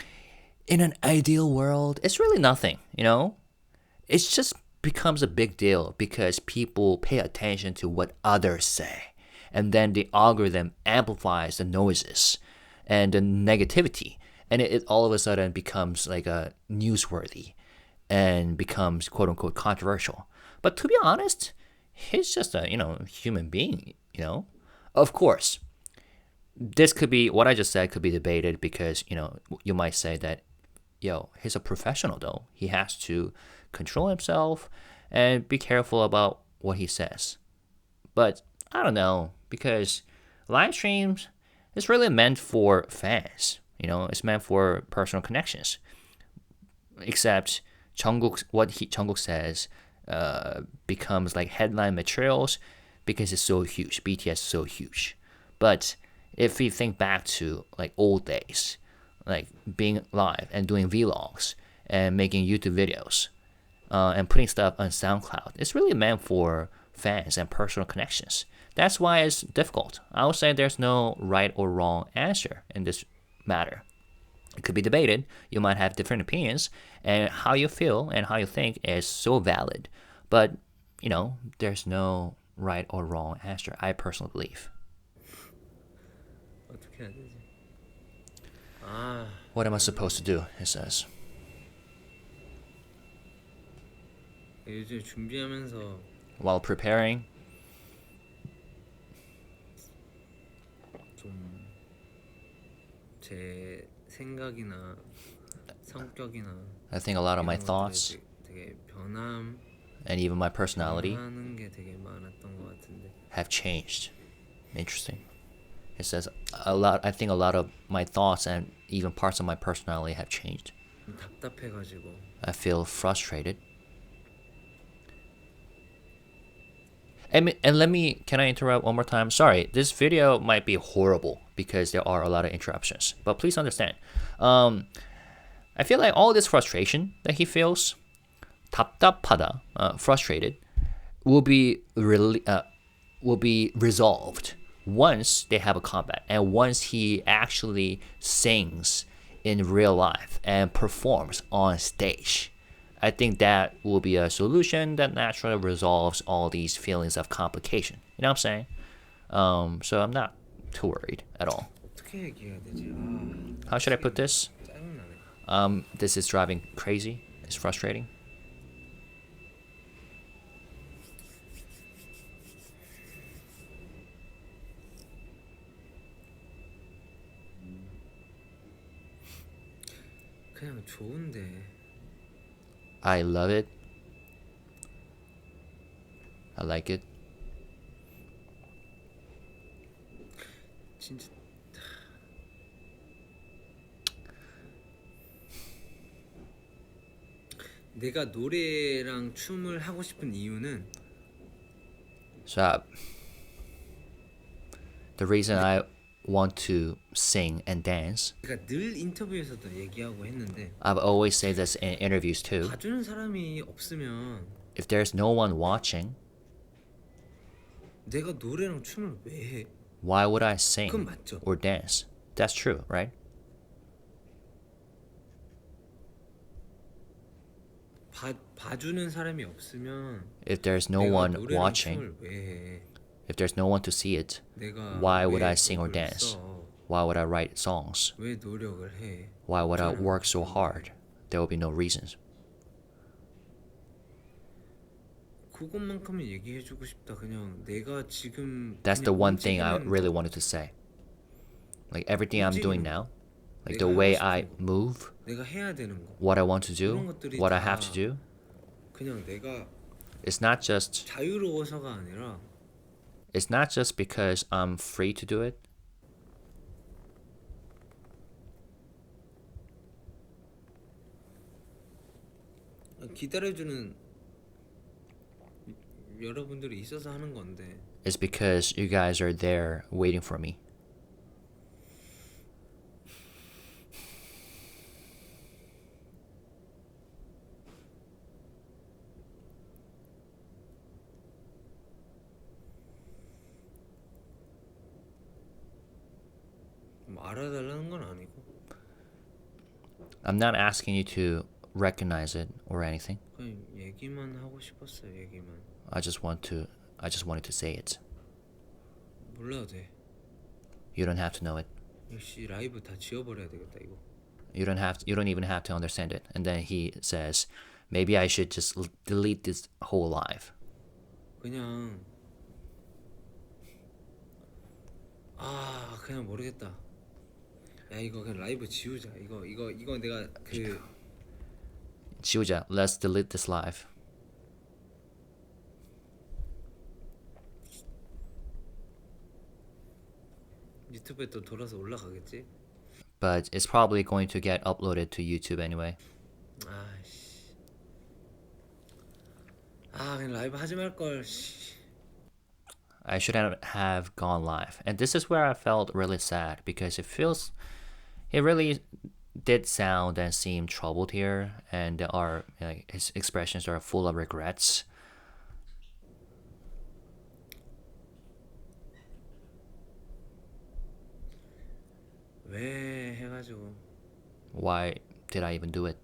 in an ideal world, it's really nothing, It just becomes a big deal because people pay attention to what others say. And then the algorithm amplifies the noises and the negativity. And it all of a sudden becomes like a newsworthy and becomes quote unquote controversial. But to be honest, he's just a, human being, Of course, this could be, what I just said could be debated because, you might say that, he's a professional though. He has to control himself and be careful about what he says. But I don't know, because live streams is really meant for fans. It's meant for personal connections. Except Jungkook says becomes like headline materials because it's so huge. BTS is so huge. But if we think back to like old days, like being live and doing vlogs and making YouTube videos and putting stuff on SoundCloud, it's really meant for fans and personal connections. That's why it's difficult. I would say there's no right or wrong answer in this matter. It could be debated. You might have different opinions, and how you feel and how you think is so valid. But, there's no right or wrong answer, I personally believe. 어떻게 해야 되지? What am I supposed to do? It says. 요즘 준비하면서 While preparing, 좀 제 생각이나 성격이나 I think a lot of my 이런 것들에 thoughts 되게 and even my personality 변하는 게 되게 많았던 것 같은데. have changed. Interesting. It says I think a lot of my thoughts and even parts of my personality have changed. 답답해가지고. I feel frustrated. And can I interrupt one more time? Sorry, this video might be horrible because there are a lot of interruptions. But please understand. I feel like all this frustration that he feels, 답답하다, frustrated, will be resolved once they have a combat and once he actually sings in real life and performs on stage. I think that will be a solution that naturally resolves all these feelings of complication. You know what I'm saying? So I'm not too worried at all. 어떻게 얘기해야 되지? How should I put this? 짜증나네. This is driving crazy. It's frustrating. 그냥 좋은데. I love it. I like it. 진짜 내가 노래랑 춤을 하고 싶은 이유는 So the reason I want to sing and dance, 내가 늘 인터뷰에서도 얘기하고 했는데 I've always said this in interviews too. 봐주는 사람이 없으면 If there's no one watching, 내가 노래랑 춤을 왜 해? why would I 그건 sing 맞죠. or dance? That's true, right? 봐주는 사람이 없으면 If there's no 내가 one 노래랑 watching, 춤을 왜 해? if there's no one to see it, 내가 why would 왜 I sing or 곡을 dance? 써? Why would I write songs? 왜 노력을 해? Why would I 그거는 work so hard? There will be no reasons. 그것만큼은 얘기해주고 싶다. 그냥 내가 지금 That's 그냥 the one thing I 움직이는 really wanted to say. Like everything I'm doing now, like the 내가 way 하고 I 싶은 거, move, 내가 해야 되는 거, what I want to 그런 do, 것들이 what I 다 have to do, 그냥 내가 it's not just 자유로워서가 아니라 because I'm free to do it. 기다려주는 여러분들이 있어서 하는 건데 It's because you guys are there waiting for me. 뭐 알아달라는 건 아니고 I'm not asking you to recognize it or anything. 그냥 얘기만 하고 싶었어요. 얘기만. I just wanted to say it. 몰라도 돼. You don't have to know it. 역시 라이브 다 지워버려야 되겠다 이거. You don't even have to understand it. And then he says, maybe I should just delete this whole live. 그냥 그냥 모르겠다. 야 이거 그냥 라이브 지우자. 이거 내가 그 지우자. Let's delete this live. 유튜브에 또 돌아서 올라가겠지? But it's probably going to get uploaded to YouTube anyway. 아씨. 그냥 라이브 하지 말 걸. I shouldn't have gone live. And this is where I felt really sad because it really did sound and seem troubled here, and his expressions are full of regrets. 왜 해가지고 Why did I even do it?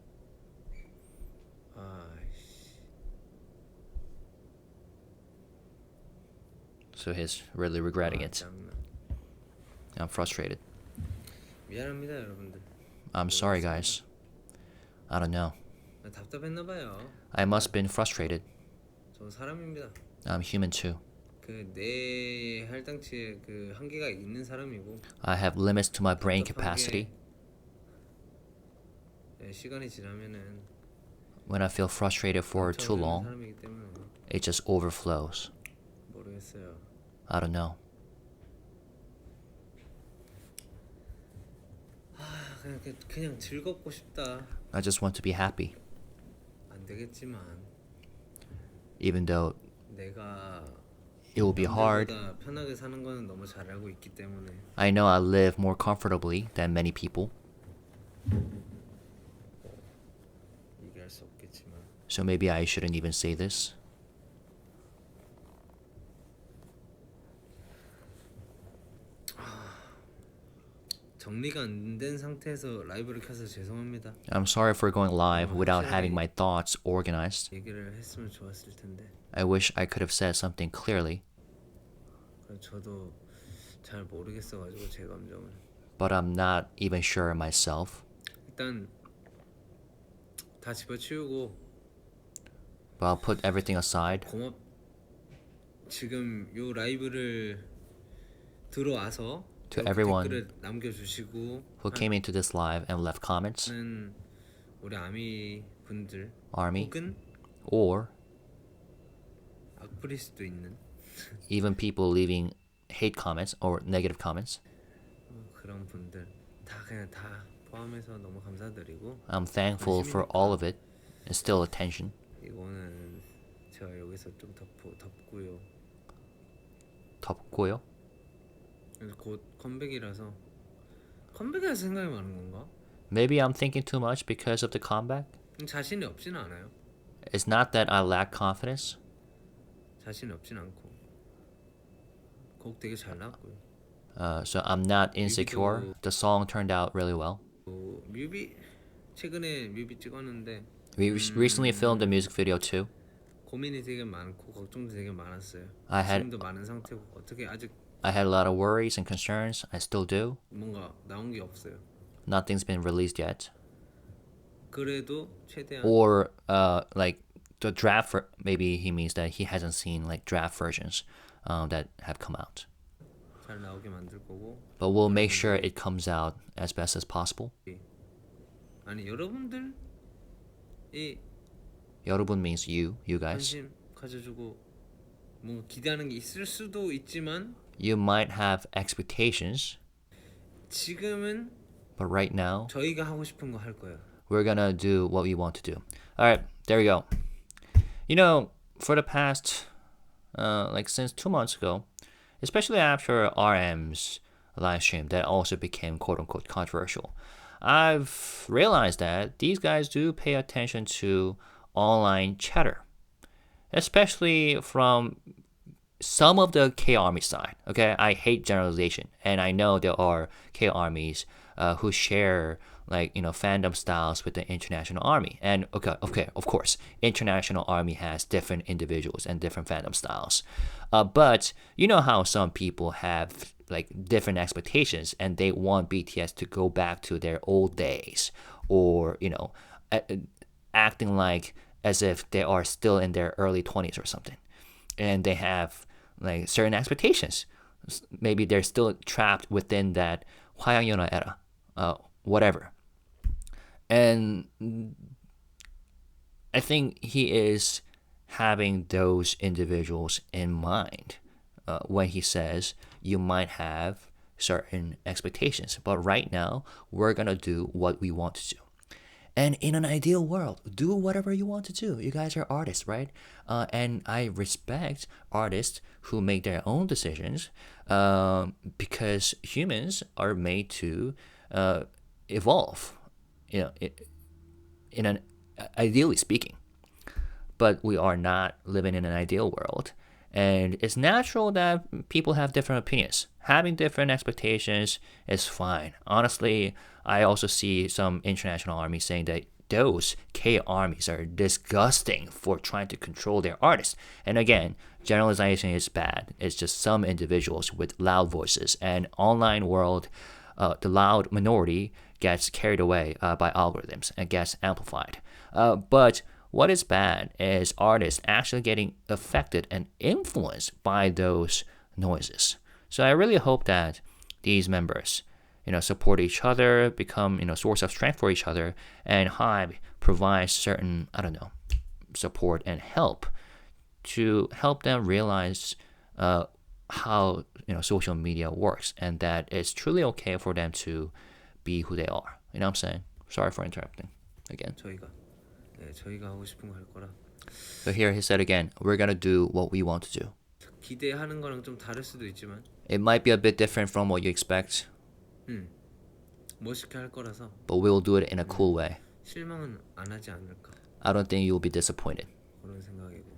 아씨. So he's really regretting it. 짱나. I'm frustrated. 미안합니다 여러분들. I'm sorry, guys. I don't know. 답답했나 봐요. I must have been frustrated. 저 사람입니다. I'm human too. 그 내 할당치에 그 한계가 있는 사람이고 I have limits to my brain 답답한 capacity. 시간이 지나면은 When I feel frustrated for too 넘쳐흐르는 long, 사람이기 때문에 it just overflows. 모르겠어요. I don't know. 그냥 즐겁고 싶다. I just want to be happy. 안 되겠지만 Even though 내가 it will be hard, 남들보다 편하게 사는 거는 너무 잘 알고 있기 때문에 I know I live more comfortably than many people. 얘기할 수 없겠지만 So maybe I shouldn't even say this. 정리가 안 된 상태에서 라이브를 켜서 죄송합니다. I'm sorry for going live without having my thoughts organized. 얘기를 했으면 좋았을 텐데. I wish I could have said something clearly, 저도 잘 모르겠어가지고 제 감정을. but I'm not even sure myself. 일단 다 집어치우고 But I'll put everything aside. 지금 요 라이브를 들어와서 To 여기 everyone 댓글을 남겨주시고 who came into this live and left comments, 하는 우리 아미 분들 Army, 혹은 or 악플일 수도 있는 even people leaving hate comments or negative comments. 그런 분들 다 그냥 다 포함해서 너무 감사드리고 I'm thankful for all of it. It's still attention. 이거는 제가 여기서 좀 덮고요. 덥고요. 그래서 곧 컴백이라서 생각이 많은 건가? Maybe I'm thinking too much because of the comeback. 자신이 없지는 않아요. It's not that I lack confidence. 자신이 없진 않고 곡 되게 잘 나왔고요. So I'm not insecure. The song turned out really well. 최근에 뮤비 찍었는데 We recently filmed a music video too. 고민이 되게 많고 걱정도 되게 많았어요. I had- 지금도 많은 상태고 어떻게 아직 I had a lot of worries and concerns. I still do. 뭔가 나온 게 없어요. Nothing's been released yet. 그래도 최대한 Or like the draft. Maybe he means that he hasn't seen like draft versions that have come out. 잘 나오게 만들 거고. But we'll make sure it comes out as best as possible. 아니 여러분들이 여러분 means you guys. 관심 가져주고 뭔가 기대하는 게 있을 수도 있지만 You might have expectations, 지금은 but right now 저희가 하고 싶은 거 할 거예요. we're gonna do what we want to do. All right, there we go. You know, for the past, like since 2 months ago, especially after RM's live stream that also became quote unquote controversial, I've realized that these guys do pay attention to online chatter, especially from some of the K-Army side. Okay, I hate generalization, and I know there are K-Armies who share like fandom styles with the international army. And okay, of course, international army has different individuals and different fandom styles. But you know how some people have like different expectations and they want BTS to go back to their old days, or acting like as if they are still in their early 20s or something, and they have like certain expectations. Maybe they're still trapped within that 화양연화 era, whatever. And I think he is having those individuals in mind when he says you might have certain expectations, but right now we're gonna do what we want to do. And in an ideal world, do whatever you want to do. You guys are artists, right? And I respect artists who make their own decisions because humans are made to evolve, in an ideally speaking. But we are not living in an ideal world. And it's natural that people have different opinions. Having different expectations is fine. Honestly, I also see some international armies saying that those K armies are disgusting for trying to control their artists. And again, generalization is bad. It's just some individuals with loud voices. And online world, the loud minority gets carried away by algorithms and gets amplified. But what is bad is artists actually getting affected and influenced by those noises. So I really hope that these members, support each other, become, source of strength for each other, and HYBE provides certain, support and help to help them realize how, social media works, and that it's truly okay for them to be who they are. You know what I'm saying? Sorry for interrupting again. 저희가 하고 싶은 거 할 거라. So here he said again, we're gonna do what we want to do. 기대하는 거랑 좀 다를 수도 있지만 It might be a bit different from what you expect, 멋있게 할 거라서 but we'll do it in a cool way. 실망은 안 하지 않을까 I don't think you'll be disappointed. 그런 생각이고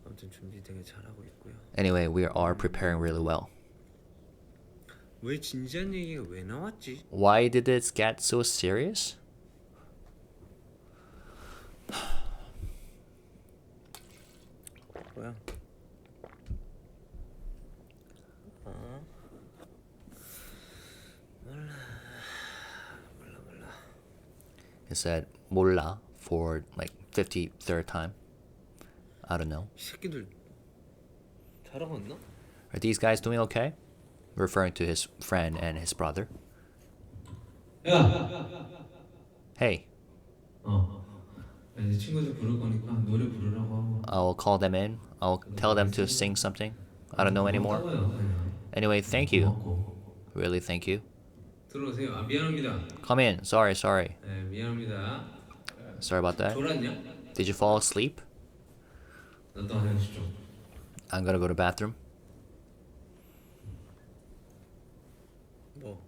아무튼 준비 되게 잘하고 있고요. Anyway, we are preparing really well. 왜 진지한 얘기가 왜 나왔지? Why did this get so serious? 뭐야? 몰라. He said 몰라 for like 53rd time. I don't know. 이 새끼들 잘하고 있나? Are these guys doing okay? Referring to his friend and his brother. Hey, 이제 친구들 부를 거니까 노래 부르라고 하고. I'll call them in. I'll tell them to sing something. I don't know anymore. Anyway, thank you Really, thank you. 들어오세요. 아 미안합니다. Come in. Sorry. 네 미안합니다. Sorry about that. 졸았냐? Did you fall asleep? 나도 화장실 좀. I'm gonna go to the bathroom. 뭐?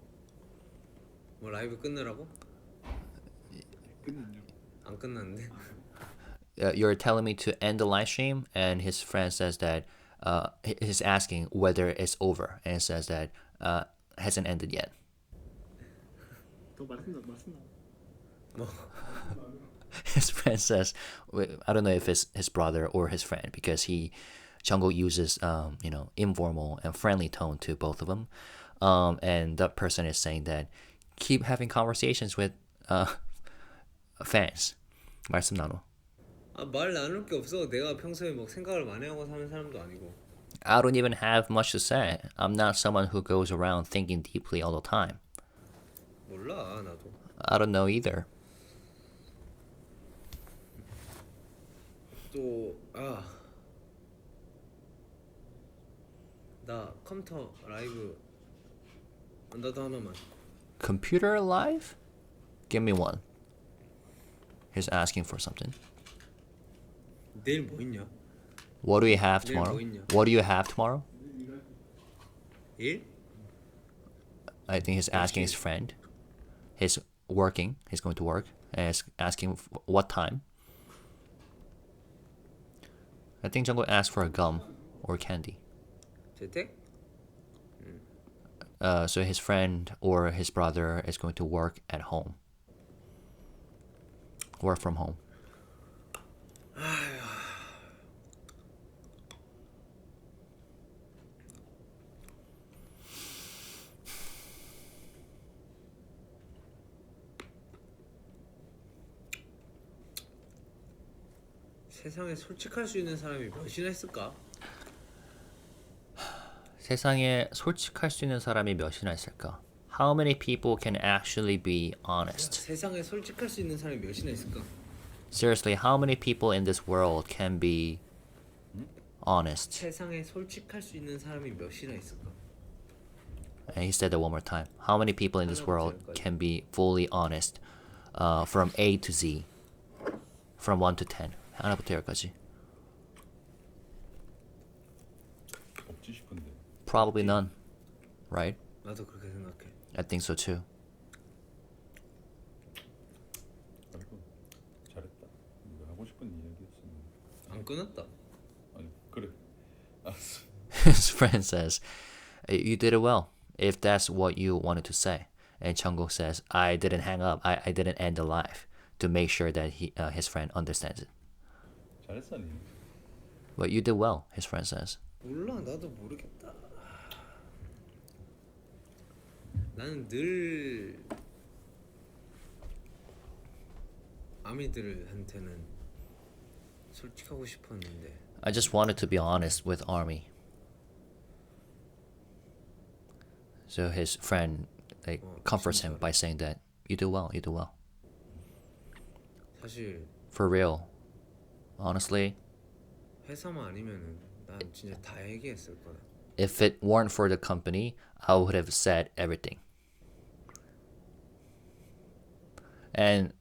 뭐 라이브 끝내라고? 안 끝났는데. You're telling me to end the live stream, and his friend says that he's asking whether it's over, and it says that hasn't ended yet. 뭐? His friend says, I don't know if it's his brother or his friend, because Jungkook uses informal and friendly tone to both of them, and that person is saying that keep having conversations with fans. 말씀 나눠. 말 나눌 게 없어. 내가 평소에 막 생각을 많이 하고 사는 사람도 아니고. I don't even have much to say. I'm not someone who goes around thinking deeply all the time. 몰라 나도. I don't know either. 또 나 컴퓨터 라이브 나도 하나만. Computer live? Give me one. He's asking for something. 내일 뭐 있냐? What do you have 내일 tomorrow? 뭐 있냐? What do you have tomorrow? 일? I think he's asking his friend. He's working. He's going to work. And he's asking what time. I think Jungkook asked for a gum or candy. 재택? So his friend or his brother is going to work at home. Work from home. 세상에 솔직할 수 있는 사람이 몇이나 있을까? 세상에 솔직할 수 있는 사람이 몇이나 있을까? How many people can actually be honest? 세상에 솔직할 수 있는 사람이 몇이나 있을까? Seriously, how many people in this world can be honest? 세상에 솔직할 수 있는 사람이 몇이나 있을까? And he said that one more time. How many people in this world can be fully honest from A to Z? From 1 to 10. 하나부터 10까지. 없지 싶은데. Probably none. Right? 나도 그렇게 생각해. I think so too. 아이고 잘했다. 네가 하고 싶은 이야기였으면. 안 끊었다. 아니 그래. 알았어. His friend says, you did it well, if that's what you wanted to say. And Jungkook says, I didn't hang up. I didn't end the live to make sure that his friend understands it. 잘했어 니. But you did well, his friend says. 몰라 나도 모르겠다. 나는 늘 아미들한테는 솔직하고 싶었는데. I just wanted to be honest with Army. So his friend comforts him by saying that you do well, you do well. 사실 For real, honestly, 회사만 아니면은 난 진짜 다 얘기했을 거야. if it weren't for the company, I would have said everything. And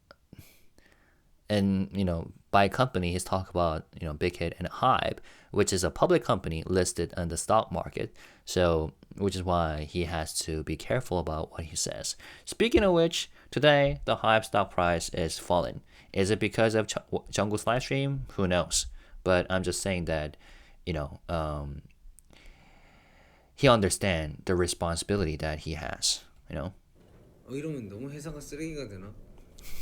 by company, he's talking about Big Hit and HYBE, which is a public company listed on the stock market. So, which is why he has to be careful about what he says. Speaking of which, today the HYBE stock price is falling. Is it because of Jungkook's live stream? Who knows? But I'm just saying that, he understands the responsibility that he has. 이러면 너무 회사가 쓰레기가 되나?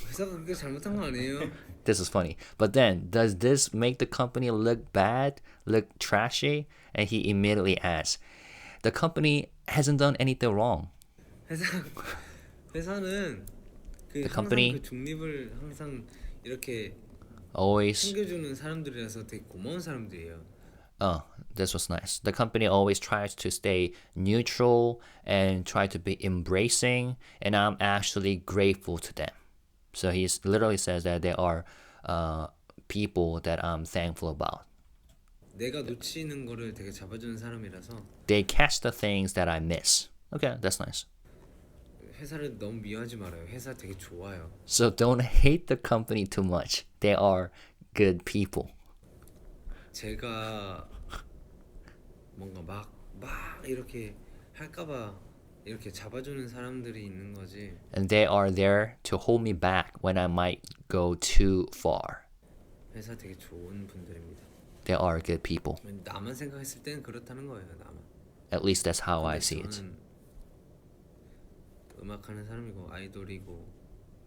회사가 그게 잘못한 거 아니에요? This is funny. But then, does this make the company look bad, look trashy? And he immediately asks, the company hasn't done anything wrong. 회사는 그 The company 항상 그 중립을 항상 이렇게 always 챙겨주는 사람들이라서 되게 고마운 사람들이에요. this was nice. The company always tries to stay neutral and try to be embracing, and I'm actually grateful to them. So he literally says that they are people that I'm thankful about. 내가 놓치는 거를 되게 잡아주는 사람이라서 They catch the things that I miss. Okay, that's nice. 회사를 너무 미워하지 말아요. 회사 되게 좋아요. So don't hate the company too much. They are good people. 제가 뭔가 막 이렇게 할까봐 이렇게 잡아주는 사람들이 있는 거지. And they are there to hold me back when I might go too far. 회사 되게 좋은 분들입니다. They are good people. 나만 생각했을 때는 그렇다는 거예요. 나만. At least that's how I see it. 저는 음악하는 사람이고 아이돌이고.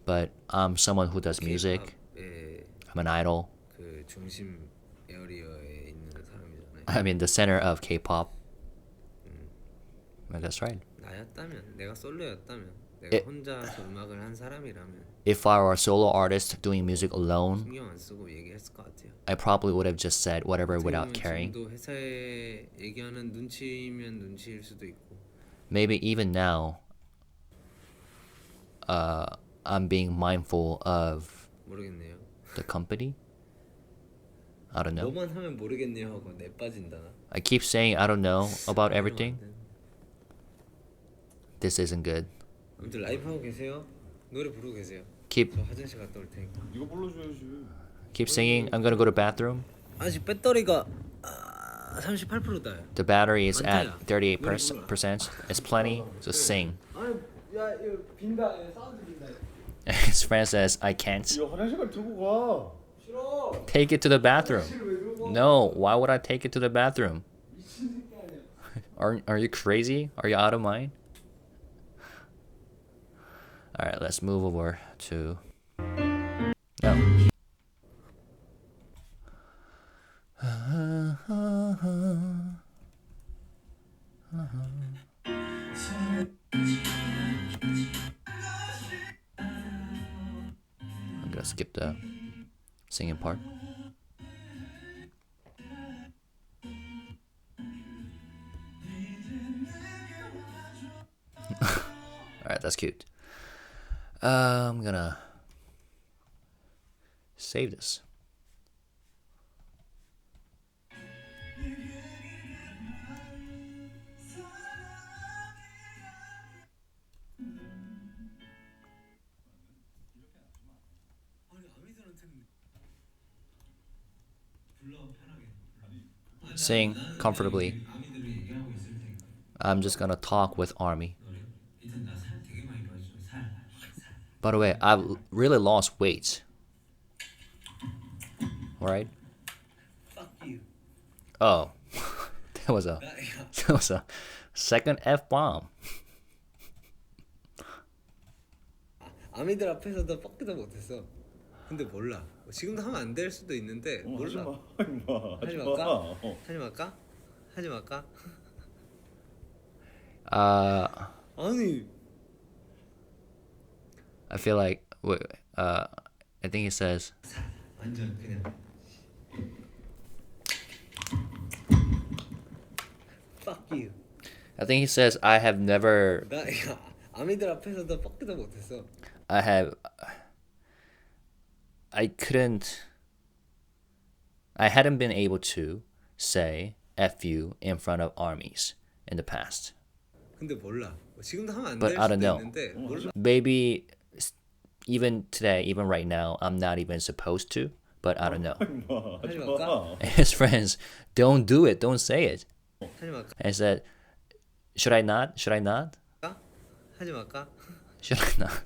But I'm someone who does music. Kpop의 I'm an idol. 그 중심 에어리어에 있는 사람이잖아요. I'm in the center of K-pop. That's right. 나였다면, 내가 솔로였다면, 내가 에- 혼자서 음악을 한 사람이라면 If I were a solo artist doing music alone, 신경 안 쓰고 얘기했을 것 같아요. I probably would have just said whatever without caring. 지금도 회사에 얘기하는 눈치면 눈치일 수도 있고. Maybe even now, I'm being mindful of 모르겠네요. the company. I don't know. 너만 하면 모르겠네요 하고 내 빠진다. I keep saying I don't know about everything. This isn't good. 아무튼 라이브 하고 계세요. 노래 부르고 계세요. Keep 저 화장실 갔다 올 테니까. 이거 불러줘야지. keep singing. I'm gonna go to the bathroom. 아직 배터리가 38%다요. The battery is at 많다야. 38%. It's plenty. So sing. 아니 야 이거 빈다. 사운드 빈다. His friend says I can't. 야 화장실 두고 가. 싫어. Take it to the bathroom. 왜 들고 No, why would I take it to the bathroom? 미친 새끼 아니야. Are you crazy? Are you out of mind? All right, let's move over to. No. I'm gonna skip the singing part. All right, that's cute. I'm gonna save this. Sing comfortably. I'm just gonna talk with Army. By the way, I've really lost weight. Alright? Fuck you. Oh. that was a second F-bomb. 아미들 앞에서도 뻑기도 못했어. 근데 몰라. 지금도 하면 안 될 수도 있는데 몰라. 하지 마. 하지 말까? 하지 말까? 아니 I feel like I think he says 완전 그냥 fuck you. I think he says I have never 나 야, 아미들 앞에서도 뻑기도 못했어. I hadn't been able to say F you in front of armies in the past. 근데 몰라. 지금도 하면 안 But 될 I don't 수도 know. 있는데 몰라. Maybe even today, even right now, I'm not even supposed to, but I don't know. 하지 말까? And his friends, don't do it, don't say it. 하지 말까? And I said, should I not? Should I not? 하지 말까? Should I not?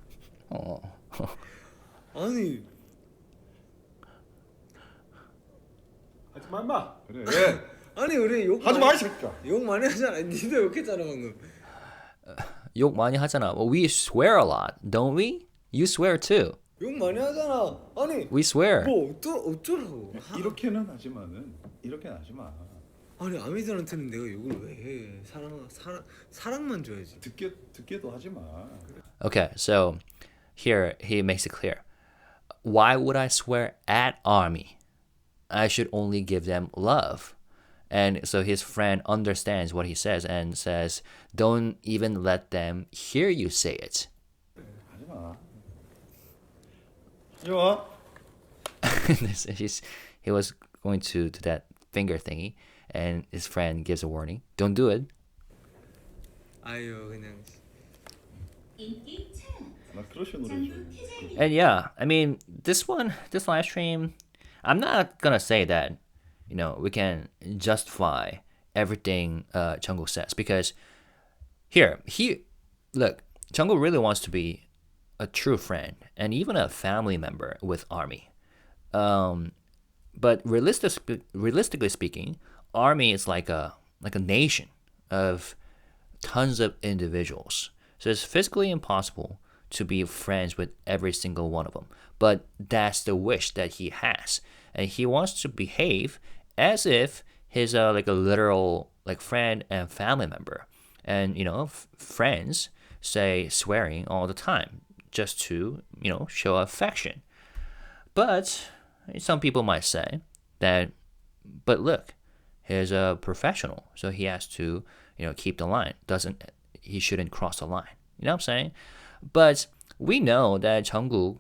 Oh. 아니 하지 마 임마. 그래. 아니 우리 욕 하지 마 이 새끼야. 욕 많이 하잖아. 니도 욕했잖아 방금. 욕 많이 하잖아. Well, we swear a lot, don't we? You swear too. 욕 많이 하잖아. 아니 We swear. 뭐 어쩌라고? 이렇게는 하지만은 이렇게는 하지 마. 아니 아미들한테는 내가 욕을 왜 해? 사랑만 줘야지. 듣게도 하지 마. Okay, so here he makes it clear. Why would I swear at army? I should only give them love. And so his friend understands what he says and says, don't even let them hear you say it. 하지 마. 하지 마. He was going to do that finger thingy, and his friend gives a warning. Don't do it. 아유 그냥 나 크러쉬 노래 좋아해. And yeah, I mean, this live stream, I'm not gonna say that, we can justify everything Jungkook says because here, look, Jungkook really wants to be a true friend and even a family member with ARMY. But realistically speaking, ARMY is like a nation of tons of individuals. So it's physically impossible to be friends with every single one of them. But that's the wish that he has, and he wants to behave as if he's like a literal like friend and family member. And friends say swearing all the time just to show affection. But some people might say that, but look, he's a professional, so he has to keep the line. He shouldn't cross the line. You know what I'm saying? But we know that Jungkook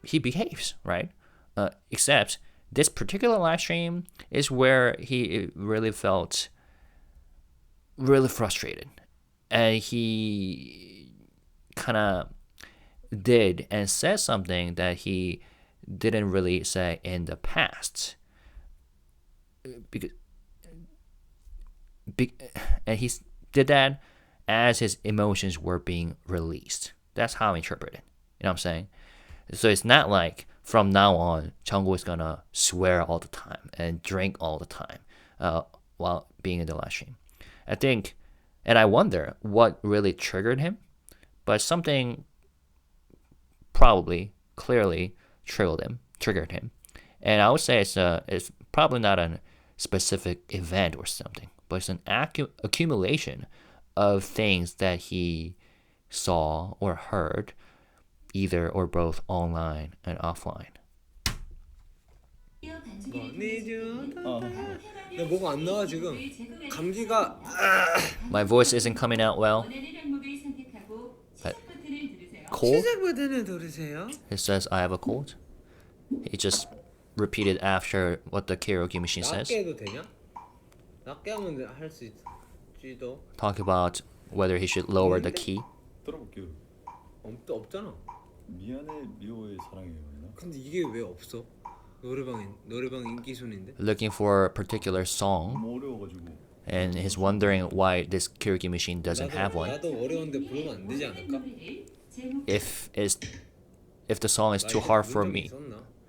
he behaves, right? Except this particular live stream is where he really felt really frustrated. And he kind of did and said something that he didn't really say in the past. And he did that as his emotions were being released. That's how I interpret it. You know what I'm saying? So it's not like from now on, Jungkook is gonna swear all the time and drink all the time while being in the live stream. I think, and I wonder what really triggered him, but something probably clearly triggered him. And I would say it's probably not a specific event or something, but it's an accumulation of things that he saw or heard, either or both online and offline. 나 뭐가 안 나와 지금. 감기가 My voice isn't coming out well. But cold? 시작 버튼을 누르세요. It says I have a cold. He just repeated after what the karaoke machine says. 낮게 해도 되냐? 낮게 하면 할 수 있지도. Talk about whether he should lower the key. 들어볼게요. 없잖아. 미안해 미워의 사랑이었나? 근데 이게 왜 없어? 노래방 인기 순인데. Looking for a particular song, 너무 어려워가지고. and he's wondering why this karaoke machine doesn't have one. 나도 어려운데 부르면 안 되지 않을까? If the song is too hard for me.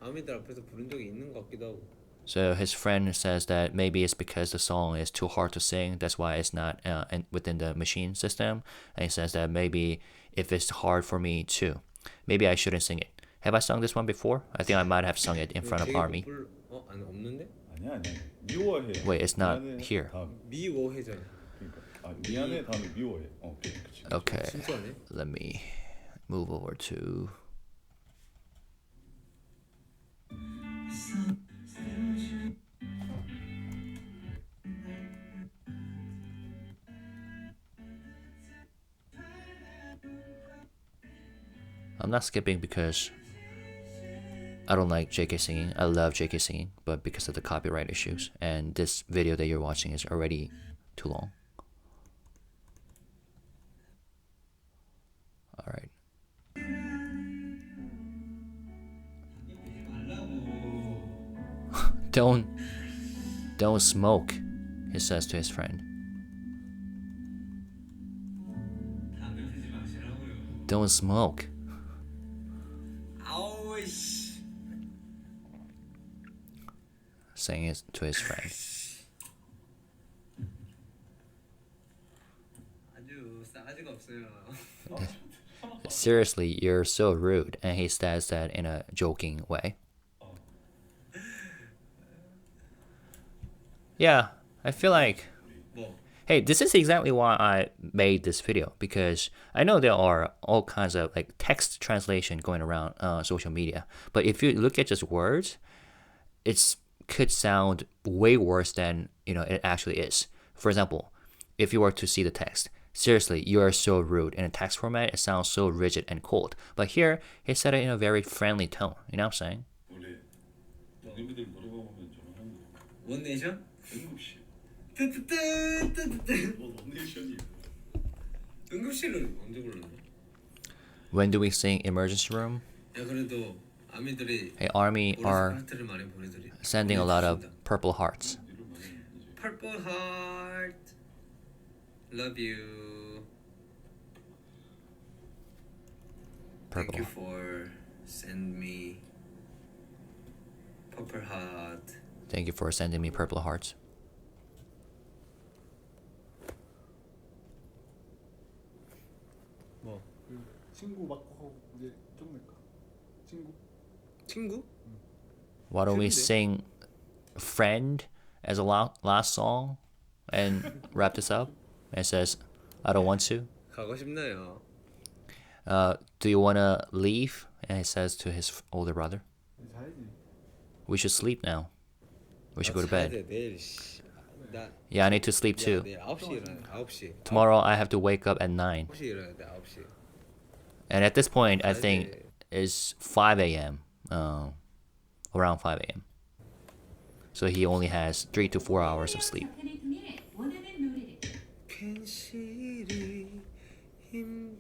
아미들 앞에서 부른 적이 있는 것 같기도 하고. So his friend says that maybe it's because the song is too hard to sing. That's why it's not within the machine system. And he says that maybe if it's hard for me too, maybe I shouldn't sing it. Have I sung this one before? I think I might have sung it in front of ARMY. 아니 없는데? 아니야. 미워해. Wait, it's not 미안해, here. 다음. 미워해잖아. 그러니까 미안해 다음에 미워해. 그치. Okay, 진짜네. let me move over to... I'm not skipping because I don't like JK singing. I love JK singing, but because of the copyright issues, and this video that you're watching is already too long. All right. Don't smoke, he says to his friend. Don't smoke. Saying it to his friend. 아주 싸가지가 없어요. Seriously, you're so rude. And he says that in a joking way. Yeah, I feel like... Hey, this is exactly why I made this video, because I know there are all kinds of like text translation going around social media. But if you look at just words, it could sound way worse than it actually is. For example, if you were to see the text, seriously, you are so rude. In a text format, it sounds so rigid and cold. But here, he said it in a very friendly tone. You know what I'm saying? 원내션? 뜨뜨뜨뜨뜨뜨. 노네이션이. 응급실은 언제 불렀냐? When do we sing Emergency Room? 야 그래도 아미들이 Hey, Army 보라색 are 하트를 많이 보내드리. sending a lot of purple hearts. Purple heart. Love you. Thank Purple. you for send me purple heart. Thank you for sending me purple hearts. 뭐 친구 맞고 이제 좀 낼까? 친구? 친구? Why don't we Shouldn't they? sing Friend as a last song and wrap this up? It says, I don't want to. 가고 싶나요? Do you want to leave? And he says to his older brother, 자야지. we should sleep now. We should go to 자야 bed. 돼, 내일 씨. 나 Yeah, I need to sleep 야, too. 내일 9시 일어나. 9시. Tomorrow I have to wake up at 9. 9시 일어나야 돼. 9시. And at this point, I 자야 think 돼. it's 5 a.m. Around 5 a.m. So he only has 3 to 4 hours of sleep. 괜시리 힘.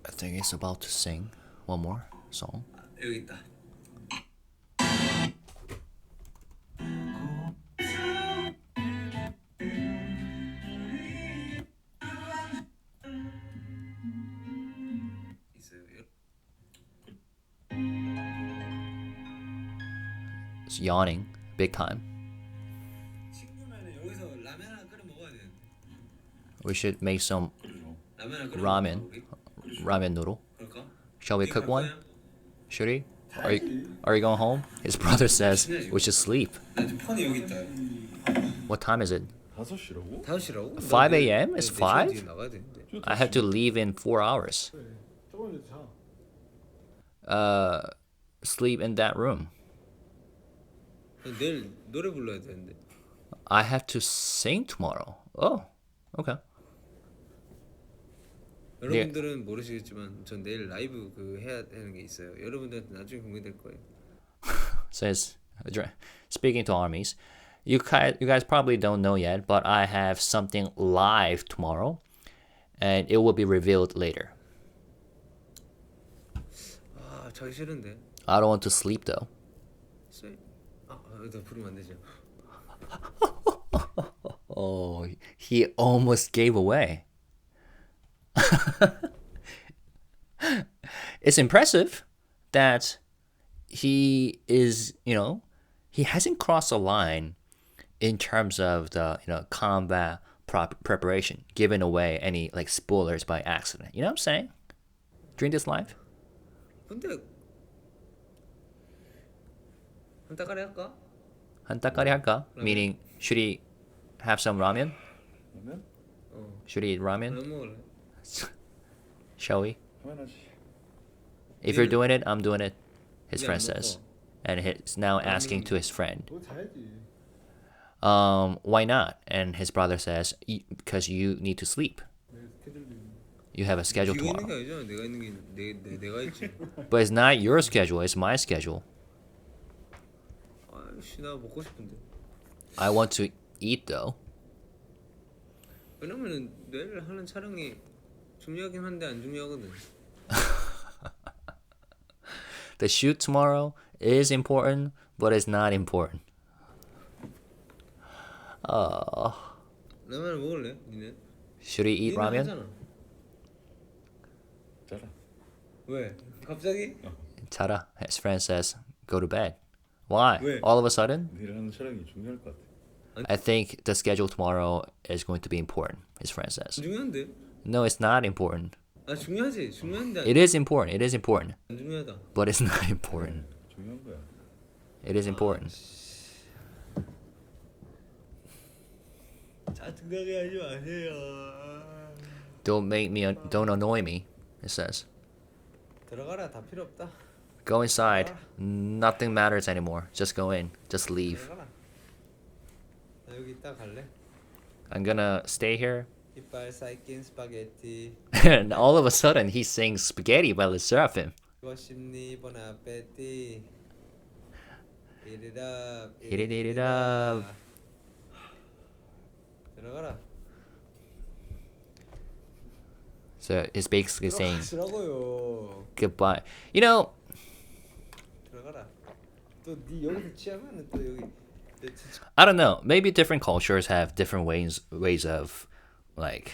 I think he's about to sing one more song. 여기 있다. 있어요. He's yawning big time. 친구면 여기서 라면 하나 끓여 먹어야 되는데. We should make some 라면 하나 끓여 ramen, 먹을까, 우리? ramen noodle. 그럴까? Shall we 어디 cook 갈 one? 거야? Should he? Are you going home? His brother says we should sleep. 나 지금 폰이 여기 있다. What time is it? 5시라고? 5시라고? 5 a.m.? It's 5? 나가야 되는데. I have to leave in 4 hours. 그래. 조금 전에 자. Sleep in that room. 내일 노래 불러야 되는데. I have to sing tomorrow. Oh, okay. 여러분들은 모르시겠지만 전 내일 라이브 그 해야 하는 게 있어요. 여러분들한테 나중에 공개될 거예요. Says, speaking to armies, you guys probably don't know yet, but I have something live tomorrow, and it will be revealed later. 아 자기 싫은데. I don't want to sleep though. 나 부르면 안 되죠. Oh, he almost gave away. It's impressive that he is, he hasn't crossed a line in terms of the, combat preparation, giving away any like spoilers by accident. You know what I'm saying? During this live? 근데 한따까리 할까? 한따까리 할까? Meaning, should he have some ramen? 그러면 Should he eat ramen? 안 먹을래? Shall we? 하면 하지. If you're doing it, I'm doing it, his Yeah, friend I'm not says. And he's now asking to his friend, 너 자야지. why not? And his brother says, because you need to sleep. 내 스케줄이. You have a schedule 네가 있는 게 tomorrow. 아니잖아. 내가 있는 게 내가 있지. But it's not your schedule, it's my schedule. 아씨 나 먹고 싶은데. I want to eat though. 왜냐면은 내일 하는 촬영이 중요하긴 한데 안 중요하거든. The shoot tomorrow is important, but it's not important. 라면을 먹을래? 니네? Should he eat 니네 ramen? 하잖아. 자라. 왜? 갑자기? Tara, his friend says, go to bed. Why? 왜? All of a sudden? 내일 하는 촬영이 중요할 것 같아. I think the schedule tomorrow is going to be important, his friend says. 중요한데? No, it's not important. 아 중요하지. 중요한데 It is important. It is important. 안 중요하다. But it's not important. 중요한 거야. It is important. 짜증나게 하지 마세요. Don't annoy me, it says. 들어가라. 다 필요 없다. Go inside. Nothing matters anymore. Just go in. Just leave. 들어가라. 나 여기 있다 갈래. I'm gonna stay here. 이빨 쌓인 스파게티. And all of a sudden, he sings Spaghetti by the Seraphim. 이거 싶니? bon appétit. Eat it up. Eat it, eat it up. 들어가라. So it's basically saying 들어가시라고요. goodbye. You know, 들어가라. 또네 여기서 취하면은 또 여기 내 진짜 I don't know. Maybe different cultures have different ways of like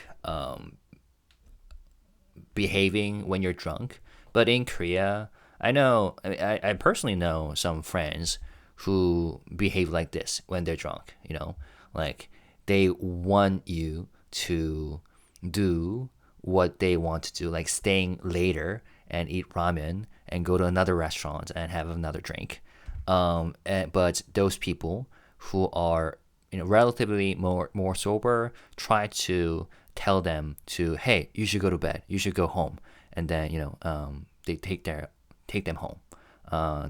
behaving when you're drunk. But in Korea, I personally know some friends who behave like this when they're drunk. You know, like they want you to do what they want to do, like staying later and eat ramen and go to another restaurant and have another drink. But those people who are relatively more sober try to tell them to, hey, you should go to bed, you should go home, and then they take them home.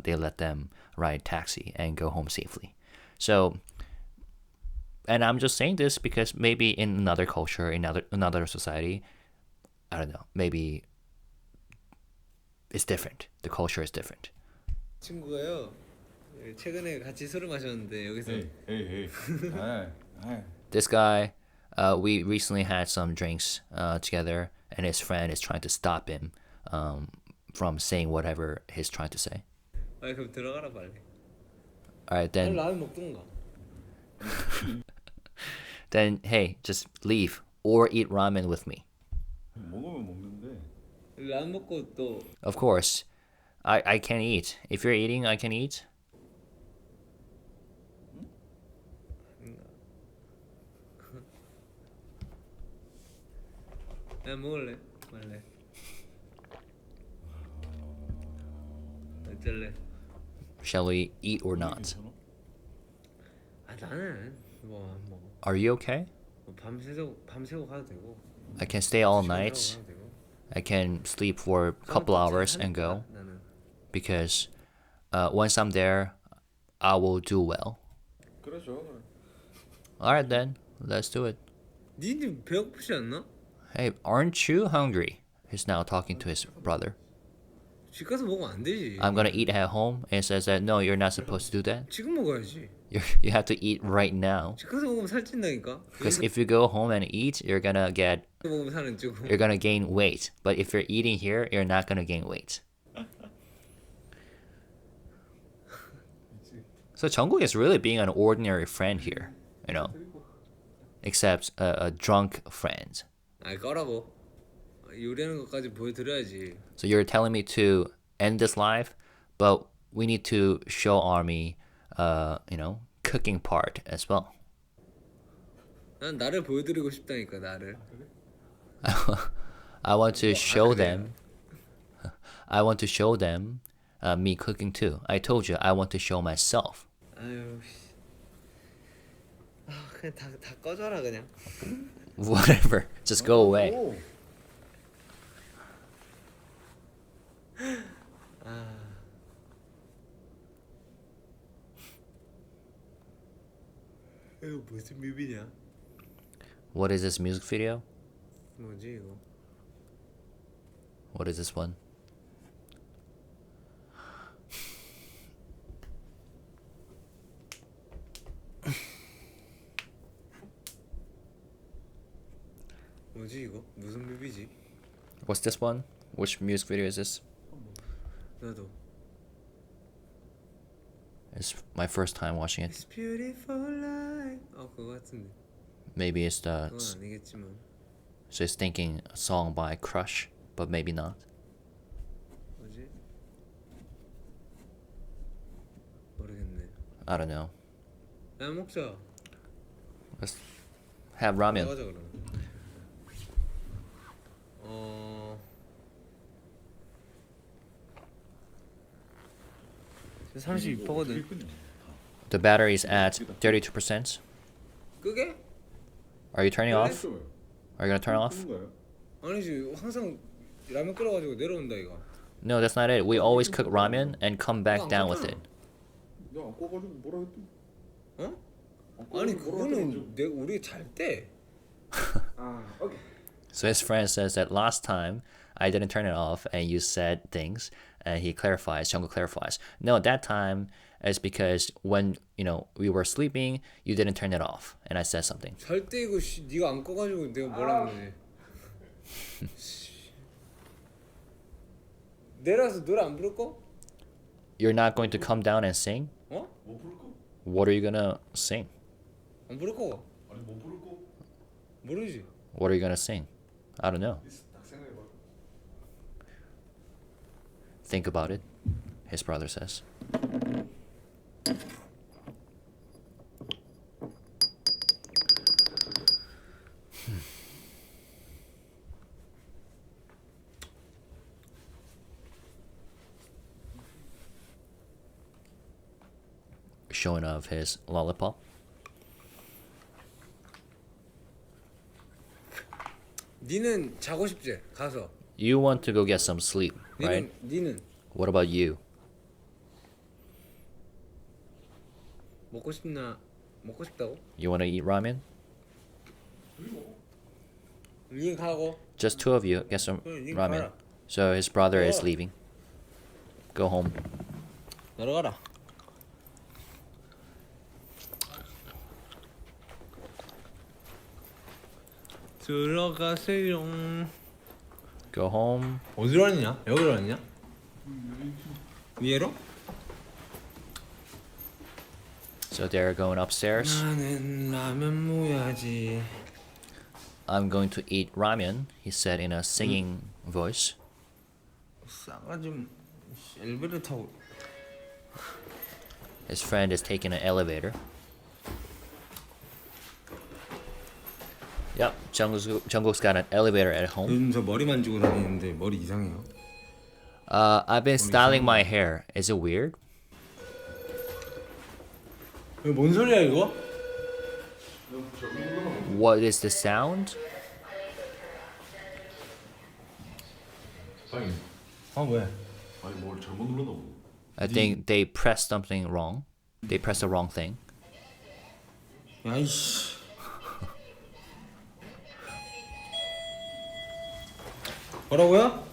They let them ride taxi and go home safely. So, and I'm just saying this because maybe in another culture, in another society, I don't know, maybe it's different. The culture is different. 친구가요. 최근에 같이 술을 마셨는데 여기서 에이. 아이. This guy, we recently had some drinks together, and his friend is trying to stop him from saying whatever he's trying to say. 아 그럼 들어가라 빨리. All right, 빨리 then, 라면 먹던가. then hey, just leave or eat ramen with me. 먹으면 먹는데. 라면 먹고 또 Of course, I can eat. If you're eating, I can eat. 나 먹을래? 말래. 어쩔래? Shall we eat or not? 아 나는 뭐안 먹어. Are you okay? 밤새고 가도 되고. I can stay all 시간 night. 들어가도 되고. I can sleep for a couple hours and go 나는. because once I'm there, I will do well. 그래 좋아 그래. All right, then, let's do it. 니는 배고프지 않나? Hey, aren't you hungry? He's now talking to his brother. 집 가서 먹으면 안 되지. I'm gonna eat at home, and he says that no, you're not supposed to do that. 지금 먹어야지. You have to eat right now. 집 가서 먹으면 살찐다니까. Because if you go home and eat, you're gonna 먹으면 살은 찌고. gain weight. But if you're eating here, you're not gonna gain weight. So Jungkook is really being an ordinary friend here, except a drunk friend. 아 꺼라고. 요리하는 것까지 보여드려야지. So you're telling me to end this live, but we need to show Army, cooking part as well. 난 나를 보여드리고 싶다니까 나를. I want to show them. I want to show them me cooking too. I told you I want to show myself. 아유 씨. 아 그냥 다 꺼져라 그냥. Whatever, just go away. 오. 이거 무슨 뮤비냐? What is this music video? 뭐지 이거? What is this one? 뭐지 이거? 무슨 뮤비지? What's this one? Which music video is this? 나도. It's my first time watching it. It's beautiful life. 아 그거 같은데. Maybe it's the. 그건 아니겠지만. So it's thinking a song by Crush, but maybe not. 뭐지? 모르겠네. I don't know. 라면 먹자. Let's have ramen. 나가자 그럼. 32%거든. The battery is at 32%. 끄게? Are you turning off? Are you gonna turn off? 아니지 항상 라면 끓여가지고 내려온다 이거. No, that's not it. We always cook ramen and come back down with it. 야안 꺼가지고 뭐라 했더니. 어? 안 아니 꺼가지고 뭐라 했더니 그거는 우리 잘 때. 아 오케이. So his friend says that last time I didn't turn it off and you said things, and he clarifies, Jungkook clarifies. No, that time is because when we were sleeping, you didn't turn it off, and I said something. 절대 이거 네가 안 꺼가지고 내가 뭐라 그러지. 내려서 노래 안 부를 거? You're not going to come down and sing? 어? 뭐 부를 거? What are you gonna sing? 안 부를 거? 아니 뭐 부를 거? 모르지. What are you gonna sing? I don't know. 딱 생각해봐. Think about it, his brother says. Showing off his lollipop. 니는 자고 싶지? 가서. You want to go get some sleep, right? 니는 What about you? 먹고 싶다고? You want to eat ramen? 니 가고. Just two of you get some 니 ramen. 가라. So his brother is leaving. Go home. 날아가라. 들어가세요. Go home. 어디로 왔냐? 여기로 왔냐? 위에로? So they're going upstairs. 나는 라면 먹어야지. I'm going to eat ramen, he said in a singing voice. 싸가지 엘리베이터 타고. His friend is taking an elevator. Yep, Jungkook's got an elevator at home. 요즘 저 머리 만지고 다니는데 머리 이상해요. I've been styling my hair. Is it weird? 이거 뭔 소리야 이거? What is the sound? 사장님. 아 왜? 아니 뭘 잘못 눌렀나 보네. I think they pressed something wrong. They pressed the wrong thing. 야이씨. 뭐라고요?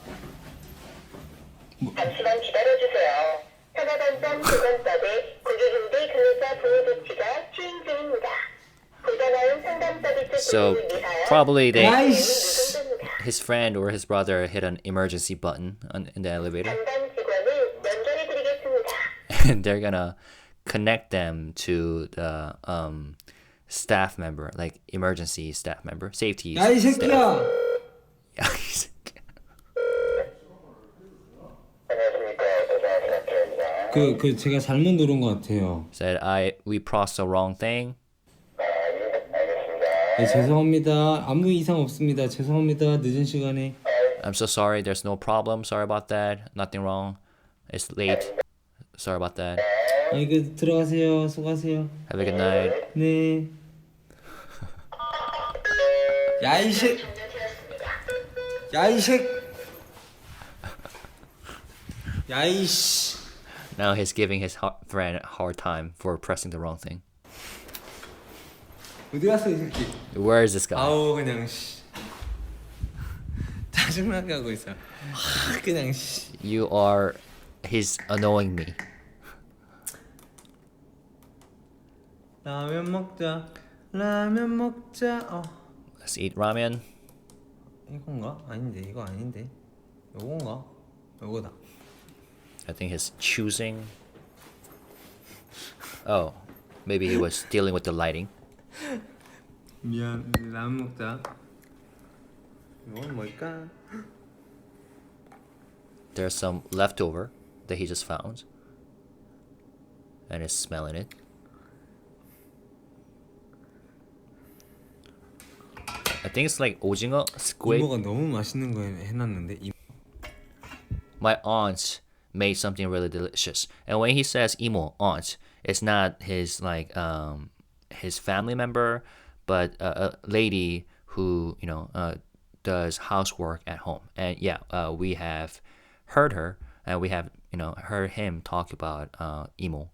잠시만 기다려주세요. 산하반점 보건법의 고객응대 근로자 보호 조치가 시행 중입니다. 보다 나은 상담 서비스 So 제공을 위하여 probably 아이씨. 노동자입니다. his friend or his brother hit an emergency button in the elevator, 담당 직원을 연결해드리겠습니다. and they're gonna connect them to the staff member, like emergency staff member, safety. 야이 staff. 새끼야. Yeah, he's- 그 제가 잘못 누른 것 같아요. said we pressed the wrong thing. 네, 죄송합니다. 아무 이상 없습니다. 죄송합니다. 늦은 시간에. I'm so sorry. There's no problem. Sorry about that. Nothing wrong. It's late. Sorry about that. 그 들어가세요. 수고하세요. Have a good night. 네. 야이 새. 야이 새. 야이 씨. Now he's giving his friend a hard time for pressing the wrong thing. 어디 갔어 이 새끼? Where is this guy? 아우 그냥 씨. 짜증나게 하고 있어. 그냥 씨. He's annoying me. 라면 먹자. 라면 먹자. Let's eat ramen. 이건가? 아닌데 이거 아닌데. 요건가? 요거다. I think he's choosing. Oh, maybe he was dealing with the lighting. 미안. 라면 먹자. 이건 뭘까? There's some leftover that he just found. And is smelling it. I think it's like 오징어, squid. 이모가 너무 맛있는 거 해놨는데. My aunt made something really delicious. And when he says imo, aunt, it's not his his family member, but a lady who does housework at home. And yeah, we have heard her, and we have heard him talk about imo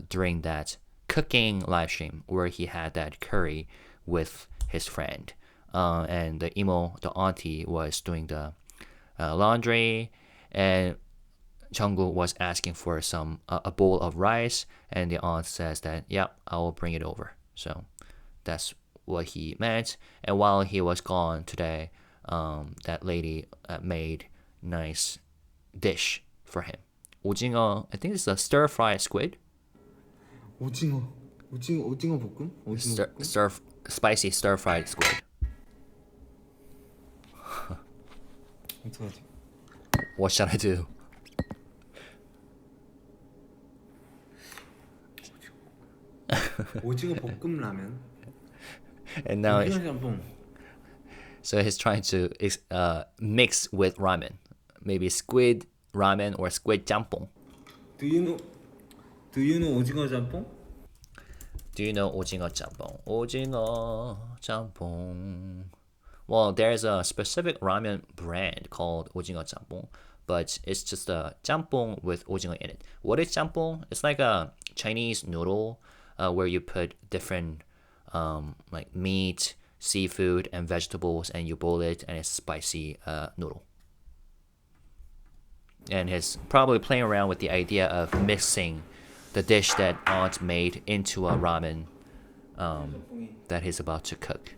during that cooking live stream where he had that curry with his friend. And the auntie was doing the laundry, and Jungkook was asking for a bowl of rice, and the aunt says that, yeah, I will bring it over. So that's what he meant. And while he was gone today, that lady made nice dish for him. 오징어, I think it's a stir-fried squid. 오징어 볶음? 오징어 볶음? Spicy stir-fried squid. 어떡하지? What should I do? 오징어 볶음 라면. And now, 오징어 짬뽕. so he's trying to mix with ramen. Maybe squid ramen or squid jjampong. Do you know 오징어 짬뽕? Do you know 오징어 짬뽕? 오징어 짬뽕. Well, there's a specific ramen brand called 오징어 짬뽕, but it's just a 짬뽕 with 오징어 in it. What is 짬뽕? It's like a Chinese noodle where you put different like meat, seafood, and vegetables, and you boil it, and it's spicy noodle. And he's probably playing around with the idea of mixing the dish that aunt made into a ramen that he's about to cook.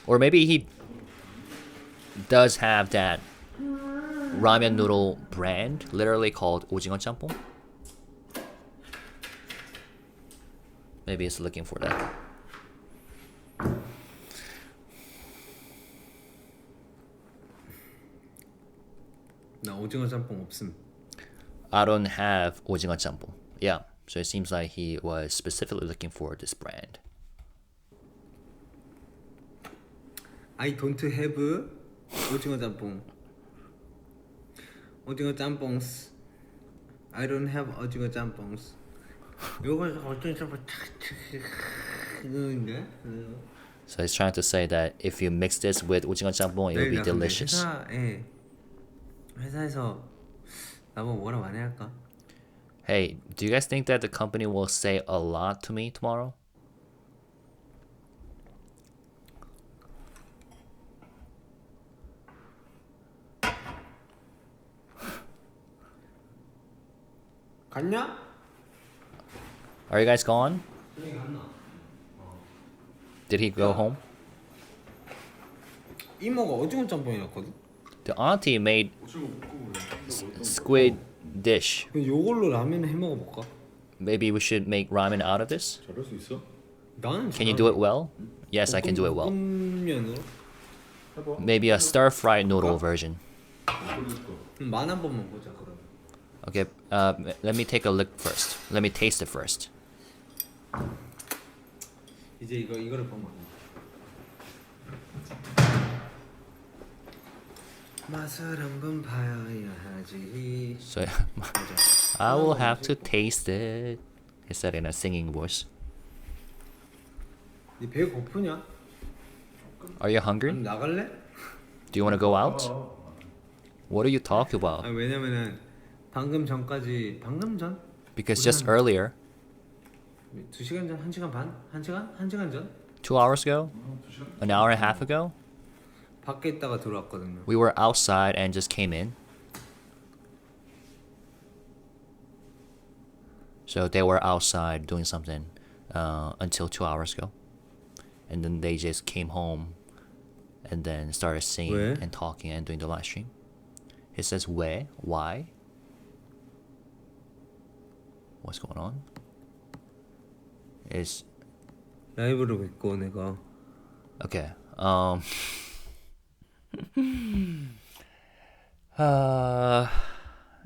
Or maybe he does have that ramen noodle brand, literally called 오징어 짬뽕. Maybe he's looking for that. 나 오징어 짬뽕 없음. I don't have 오징어 짬뽕. Yeah, so it seems like he was specifically looking for this brand. I don't have 오징어 짬뽕. 오징어 짬뽕스. I don't have 오징어 짬뽕스. 요거 오징어 짬뽕 이거인데? So he's trying to say that if you mix this with 오징어 짬뽕, it will be delicious. 회사에서 나보고 뭐라 많이 할까? Hey, do you guys think that the company will say a lot to me tomorrow? 갔냐? Are you guys gone? 형이 갔나? Did he go home? 이모가 오징어 짬뽕이 났거든? The auntie made 오징어 볶음을 squid dish. 그럼 요걸로 라면 해 먹어볼까? Maybe we should make ramen out of this? 잘할 수 있어? 나는 Can you do it well? Yes, I can do it well. 볶음면으로? 해봐. Maybe a stir-fried noodle version. 끓일까? 만 한 번만 보자 그러면. Okay, let me take a look first. Let me taste it first. 이제 이거를 보면 맛을 한번 봐야 하지. So I will have to taste it. He said in a singing voice. 네 배 고프냐? Are you hungry? 그럼 나갈래? Do you want to go out? What are you talking 아 about? 왜냐면은 방금 전 Because just earlier, 2시간 전, 1시간 반? 1시간 전 2 hours ago, an hour and a half ago, 밖에 있다가 들어왔거든요. we were outside and just came in. So they were outside doing something until 2 hours ago. And then they just came home and then started singing 왜? and talking and doing the live stream. He says, 왜? Why? What's going on? Is 라이브로 뵙고 내가 okay.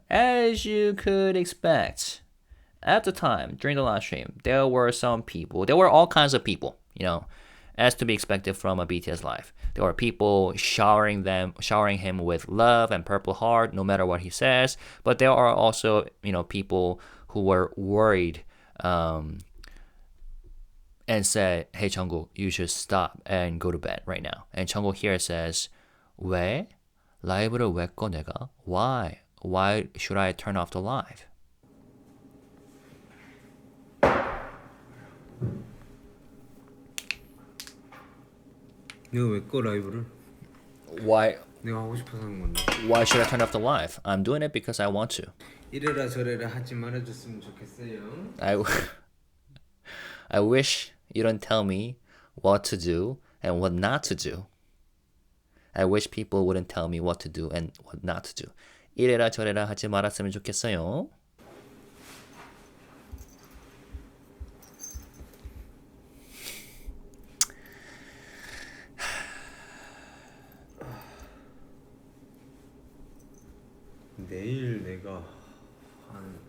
As you could expect, at the time during the live stream, there were some people. There were all kinds of people, you know, as to be expected from a BTS live. There were people showering him with love and purple heart, no matter what he says. But there are also, you know, people who were worried and said, "Hey Jungkook, you should stop and go to bed right now." And Jungkook here says, 왜? 라이브를 왜 꺼 내가? Why? Why should I turn off the live? 내가 왜 꺼 라이브를? Why 내가 하고 싶어서 하는 건데. Why should I turn off the live? I'm doing it because I want to. 이래라 저래라 하지 말아줬으면 좋겠어요. I wish you don't tell me what to do and what not to do. I wish people wouldn't tell me what to do and what not to do. 이래라 저래라 하지 말았으면 좋겠어요. 내일 내가 한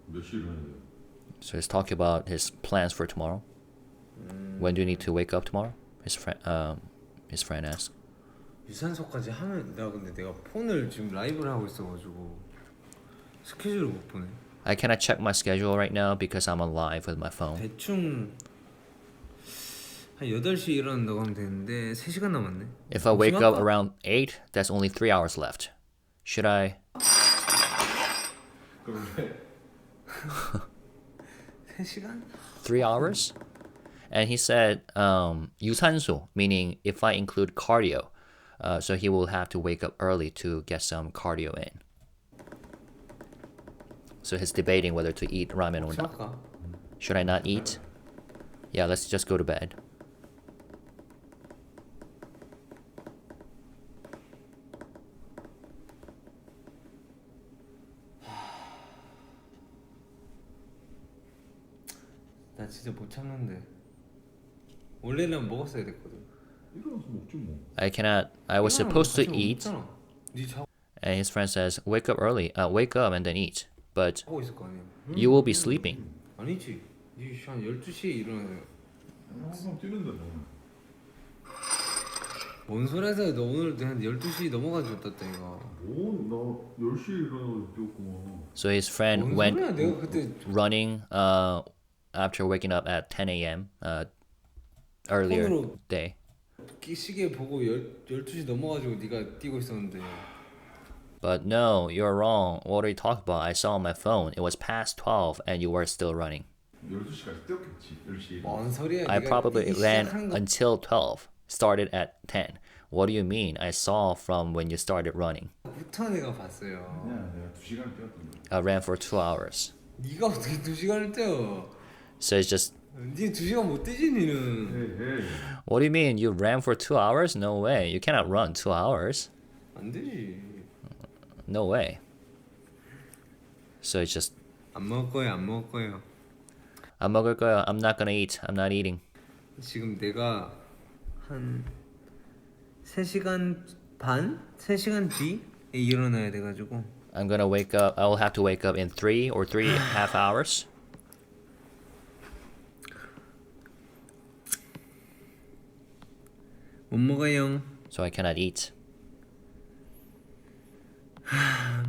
몇 시에 일어나야 돼요? So he's talking about his plans for tomorrow. When do you need to wake up tomorrow? His friend asked. 유산소까지 하면 근데 내가 폰을 지금 라이브를 하고 있어가지고 스케줄을 못 보네. I cannot check my schedule right now because I'm on live with my phone. 대충 한 8시 일어난다고 하면 되는데 3시간 남았네. If I wake up around 8, that's only 3 hours left. Should I? 그럼 왜? 3시간? 3 hours? And he said 유산소, meaning if I include cardio. So he will have to wake up early to get some cardio in. So he's debating whether to eat ramen or not. 할까? Should I not eat? Yeah, let's just go to bed. 나 진짜 못 참는데. 원래는 먹었어야 됐거든. 일어나서 먹지 뭐. I cannot. I was supposed to eat, 네 자고 and his friend says, "Wake up early. Wake up and then eat." But 있을 거 아니야. you will be sleeping. 아니지. 네한 12시에 일어나요. 항상 뛰는데 뭐. 뭔 소리 해서 너 오늘 한 12시 넘어가지고 떴다 이거. 나 10시에 일어나서 뛰었구만. So his friend 뭔 went 소리야 내가 그때 running after waking up at 10 a.m. Earlier 폰으로 day. 시계 보고 12시 넘어가지고 네가 뛰고 있었는데. But no, you're wrong. What are you talking about? I saw on my phone. It was past 12 and you were still running. 12시까지 뛰었겠지. 10시에. 뭔 소리야? I 네가 probably 뛰기 ran 시작한 거. until 12. Started at 10. What do you mean? I saw from when you started running. 부터 내가 봤어요. 아니야, 내가 2시간 뛰었던데. I ran for 2 hours. 네가 어떻게 2시간을 뛰어? So it's just, 네 2시간 못 뛰지 니는. 헤이. what do you mean? You ran for 2 hours? No way. You cannot run 2 hours. 안 되지. No way. So it's just, 안 먹을 거야 안 먹을 거예요. 안 먹을 거야. I'm not gonna eat. I'm not eating. 지금 내가 한 3시간 반? 3시간 뒤에 일어나야 돼가지고 I'm gonna wake up. I will have to wake up in 3 or 3.5 hours. 못 먹어요. So I cannot eat.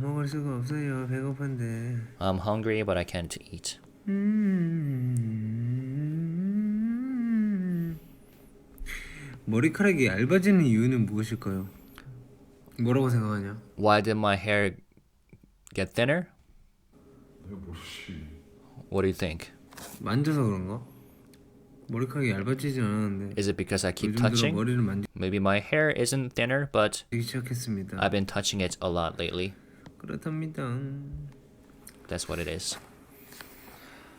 먹을 수가 없어요. 배고픈데. I'm hungry, but I can't eat. 머리카락이 얇아지는 이유는 무엇일까요? 뭐라고 생각하냐? Why did my hair get thinner? 내가 모르지. What do you think? 만져서 그런가? 머리카락이 얇아지진 않았는데 Is it because I keep 요즘 들어 touching? 머리를 만지기 Maybe my hair isn't thinner, but 시작했습니다. I've been touching it a lot lately. 그렇답니다. That's what it is.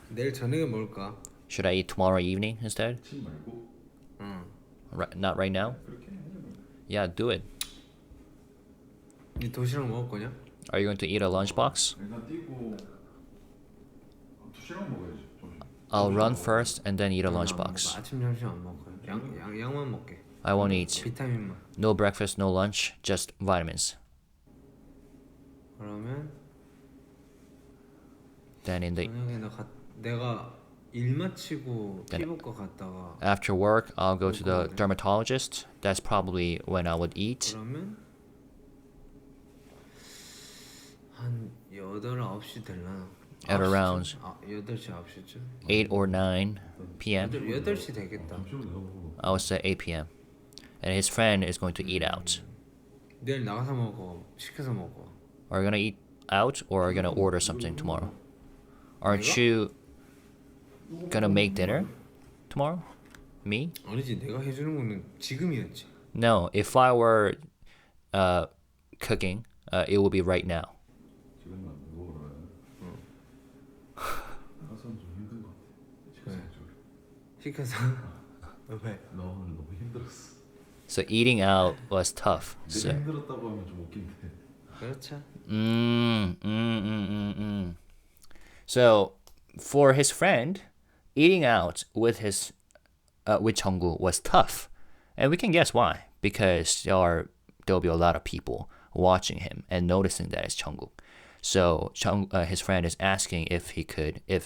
내일 저녁에 먹을까? Should I eat tomorrow evening instead? 침 말고. Not right now? 그렇게 해. Yeah, do it. 네 도시락 먹을 거냐? Are you going to eat a lunchbox? 일단 뛰고 2시간 먹어야지. 점심. I'll run first and then eat a lunchbox. 아침 점심 안 먹을 거야. 양만 먹게. I won't eat. 비타민만. No breakfast, no lunch, just vitamins. 그러면 Then in the 저녁에 내가 일 마치고 피부과 갔다가 after work, I'll go to the dermatologist. That's probably when I would eat. 그러면 한 8, 9시 될라나? At around 8시, 9시쯤? 8 or 9 p.m. 8시 되겠다. 점심은 내가 먹어. I would say 8 p.m. And his friend is going to eat out. 내일 나가서 먹어. 시켜서 먹어. Are you gonna eat out or are you gonna order something tomorrow? Aren't you gonna make dinner tomorrow? Me? 아니지, 내가 해주는 거는 지금이었지. No, if I were cooking, it would be right now. 지금 안 되고 그러면 나선 좀 힘든 것 같아. 시켜서 좀. 시켜서 왜? 나 오늘 너무 힘들었어. So eating out was tough. 내가 So, 힘들었다고 하면 좀 웃긴데. 그렇죠. So for his friend, eating out with Jungkook was tough, and we can guess why. Because there'll be a lot of people watching him and noticing that it's Jungkook. So his friend is asking if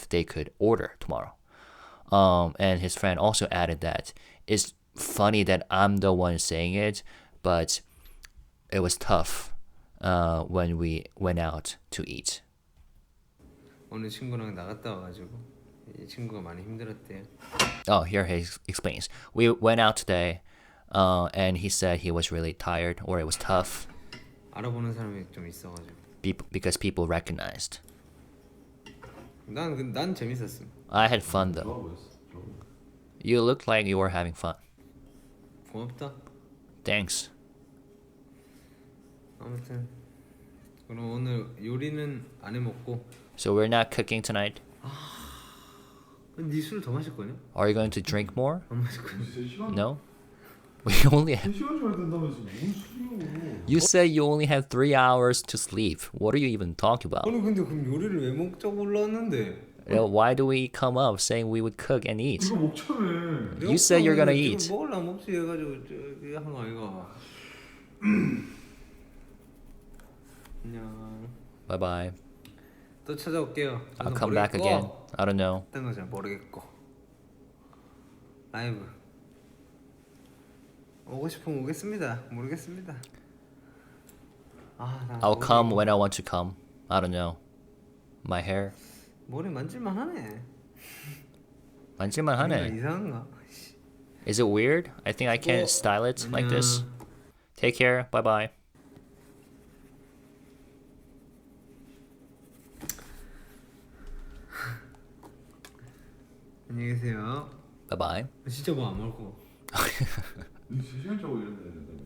they could order tomorrow. And his friend also added that it's funny that I'm the one saying it, but it was tough when we went out to eat. 오늘 친구랑 나갔다 와가지고 이 친구가 많이 힘들었대요. Oh, here he explains. We went out today, and he said he was really tired or it was tough 알아보는 사람이 좀 있어가지고. because people recognized. 난 재밌었음. I had fun though. 좋아 보였어. 좋아. You looked like you were having fun. 고맙다. Thanks. 아무튼 그럼 오늘 요리는 안 해먹고. So we're not cooking tonight. 네 술 더 마실 거냐? Are you going to drink more? 안 마실 거냐? 3시간? No. We only have, 3시간 자야 된다면서 뭔 소리야. you said you only have 3 hours to sleep. What are you even talking about? 아니 근데 그럼 요리를 왜 먹자고 올라왔는데? Why do we come up saying we would cook and eat? 이거 먹자며. You said you're gonna eat. 먹을라면 없지 해가지고 저기 한거 아이가. 안녕. Bye bye. 또 찾아올게요. I'll come back again. I don't know. 어떤 거잘 모르겠고. 라이브. 오고 싶으면 오겠습니다. 모르겠습니다. 나 I'll 머리- come when I want to come. I don't know. My hair. 머리 만질만 하네. 만질만 하네. 이상한가? Is it weird? I think I can't style it like this. Take care. Bye bye. 안녕히 계세요. Bye bye. 진짜 뭐 안 먹고. 3시간 자고 이런다 된다며.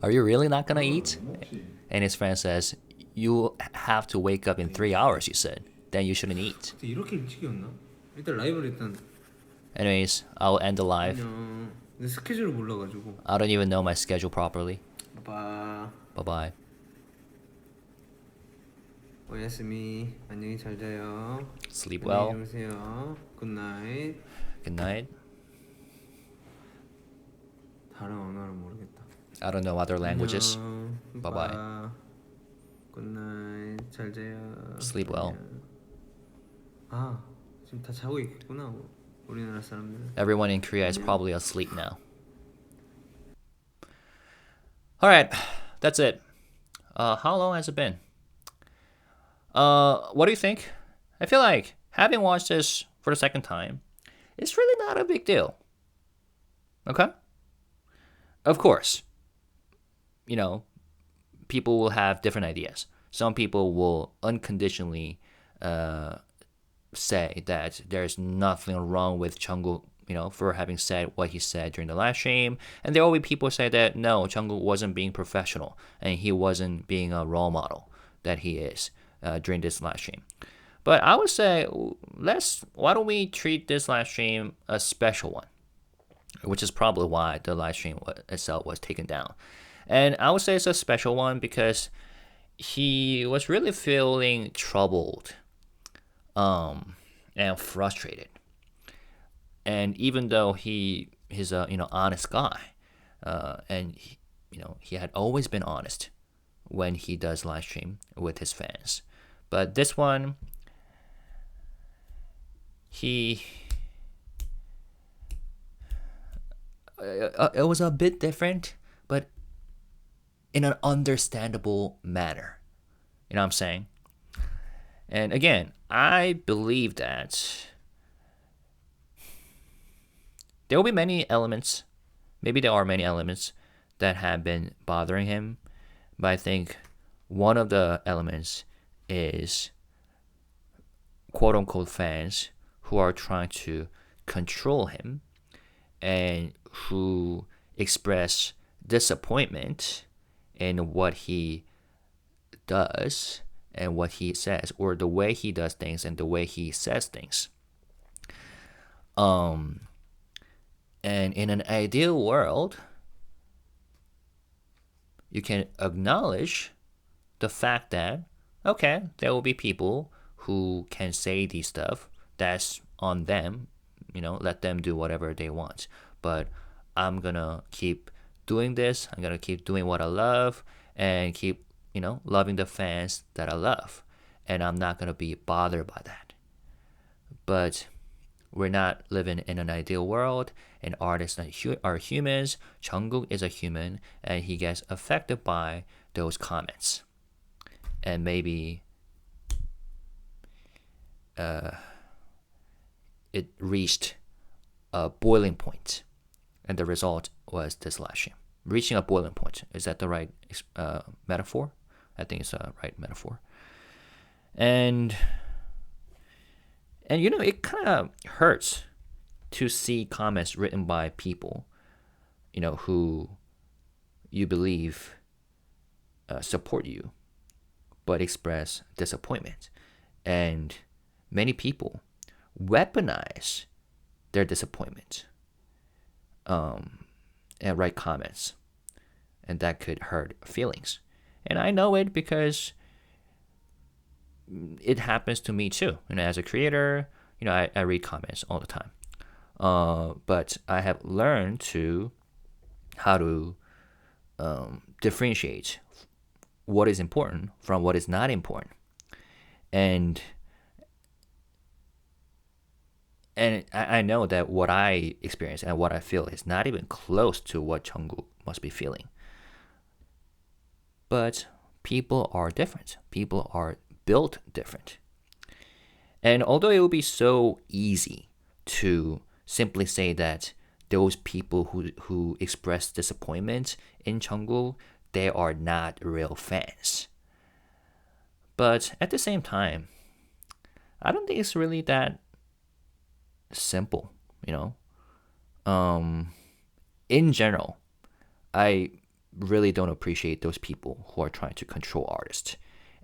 Are you really not gonna eat? 못 먹지. And his friend says, you have to wake up in 3 hours, you said. Then you shouldn't eat. 근데 이렇게 일찍이었나? 일단 라이브를 일단 Anyways, I'll end the live. 안녕. 내 스케줄을 몰라가지고. I don't even know my schedule properly. 빠. Bye bye. 오야스미. 안녕히 잘 자요. Sleep 안녕히 well. 주무세요. 굿나잇. Good night. 다른 언어는 모르겠다. I don't know other languages. 안녕. Bye-bye. 빠. 굿나잇. 잘 자요. Sleep well. 안녕. 지금 다 자고 있겠구나. 우리나라 사람들은. Everyone in Korea is probably asleep now. Alright, that's it. How long has it been? What do you think? I feel like having watched this for the second time, it's really not a big deal. Okay? Of course, you know, people will have different ideas. Some people will unconditionally say that there's nothing wrong with Jungkook, you know, for having said what he said during the live stream. And there will be people say that no, Jungkook wasn't being professional and he wasn't being a role model that he is during this live stream. But I would say, why don't we treat this live stream a special one? Which is probably why the live stream itself was taken down. And I would say it's a special one because he was really feeling troubled and frustrated. And even though he's a honest guy, and he had always been honest when he does live stream with his fans, but this one it was a bit different, but in an understandable manner. You know what I'm saying? And again, I believe that there will be many elements, maybe there are many elements that have been bothering him, but I think one of the elements is quote-unquote fans who are trying to control him and who express disappointment in what he does and what he says, or the way he does things and the way he says things. And in an ideal world, you can acknowledge the fact that, okay, there will be people who can say these stuff. That's on them, let them do whatever they want. But I'm gonna keep doing this. I'm gonna keep doing what I love and keep, loving the fans that I love. And I'm not gonna be bothered by that. But we're not living in an ideal world, and artists are humans. Jungkook is a human, and he gets affected by those comments. And maybe it reached a boiling point, and the result was this live stream. Reaching a boiling point. Is that the right metaphor? I think it's a right metaphor. And it kind of hurts to see comments written by people, who you believe support you, but express disappointment. And many people weaponize their disappointment and write comments, and that could hurt feelings. And I know it because it happens to me too. As a creator, I read comments all the time. But I have learned how to differentiate what is important from what is not important. And I know that what I experience and what I feel is not even close to what Jungkook must be feeling. But people are different. People are built different. And although it would be so easy to simply say that those people who express disappointment in Jungkook, they are not real fans. But at the same time, I don't think it's really that simple, In general, I really don't appreciate those people who are trying to control artists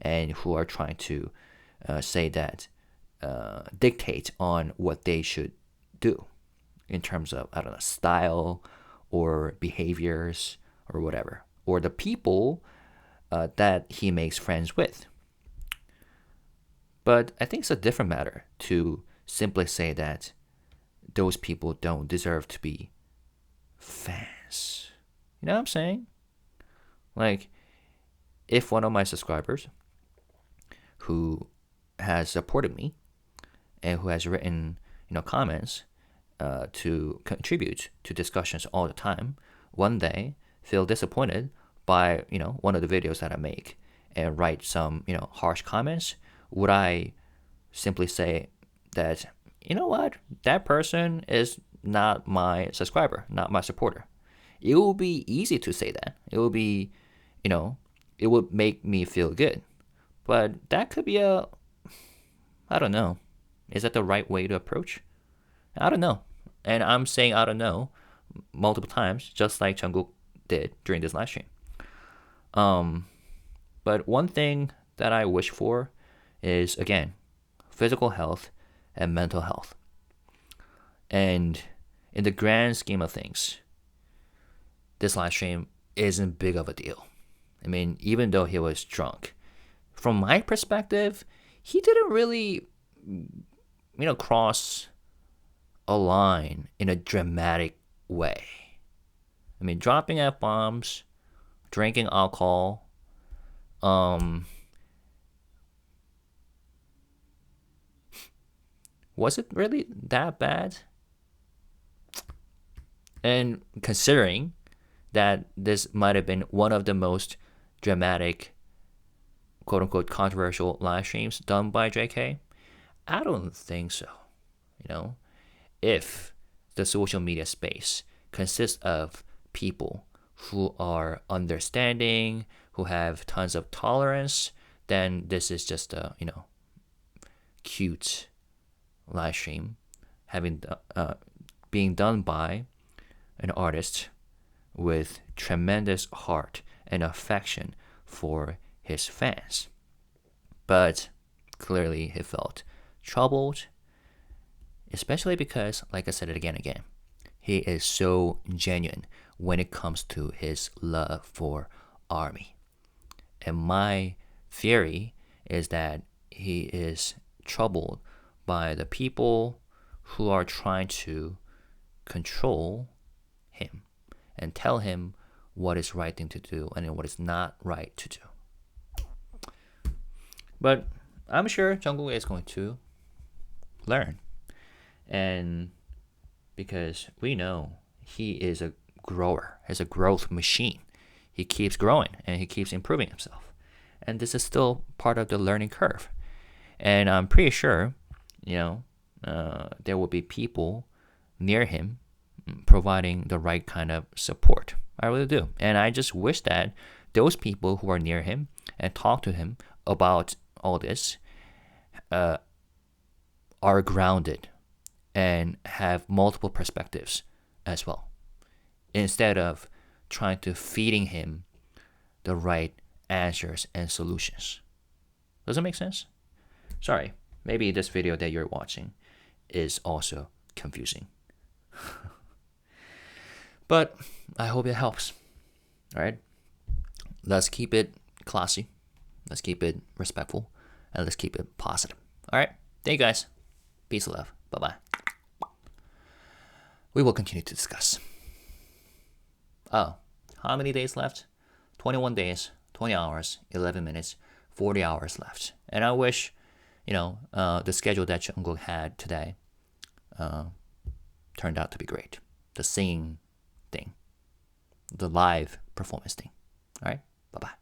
and who are trying to say that, dictate on what they should do in terms of, I don't know, style or behaviors or whatever, or the people that he makes friends with. But I think it's a different matter to simply say that those people don't deserve to be fans. You know what I'm saying? Like, if one of my subscribers who has supported me and who has written, comments to contribute to discussions all the time, one day feel disappointed by, one of the videos that I make and write some, harsh comments, would I simply say that, what, that person is not my subscriber, not my supporter? It will be easy to say that. It will be, it would make me feel good. But that could be I don't know. Is that the right way to approach? I don't know. And I'm saying I don't know multiple times, just like Jungkook did during this live stream. But one thing that I wish for is, again, physical health and mental health. And in the grand scheme of things, this live stream isn't big of a deal. I mean, even though he was drunk, from my perspective, he didn't really, cross a line in a dramatic way. I mean, dropping F-bombs, drinking alcohol, was it really that bad? And considering that this might have been one of the most dramatic, quote-unquote, controversial live streams done by JK, I don't think so. If the social media space consists of people who are understanding, who have tons of tolerance, then this is just a, cute live stream being done by an artist with tremendous heart and affection for his fans. But clearly he felt troubled, especially because, like I said it again and again, he is so genuine when it comes to his love for ARMY. And my theory is that he is troubled by the people who are trying to control him and tell him what is right thing to do and what is not right to do. But I'm sure Jungkook is going to learn. And because we know he is a grower, he's a growth machine. He keeps growing and he keeps improving himself. And this is still part of the learning curve. And I'm pretty sure, there will be people near him providing the right kind of support. I really do. And I just wish that those people who are near him and talk to him about all this are grounded and have multiple perspectives as well, instead of trying to feeding him the right answers and solutions. Does it make sense? Sorry, maybe this video that you're watching is also confusing. But I hope it helps. All right? Let's keep it classy. Let's keep it respectful. And let's keep it positive. All right? Thank you guys. Peace and love. Bye-bye. We will continue to discuss. Oh, how many days left? 21 days, 20 hours, 11 minutes, 40 hours left. And I wish, the schedule that Jungkook had today turned out to be great. The singing thing, the live performance thing. All right? Bye-bye.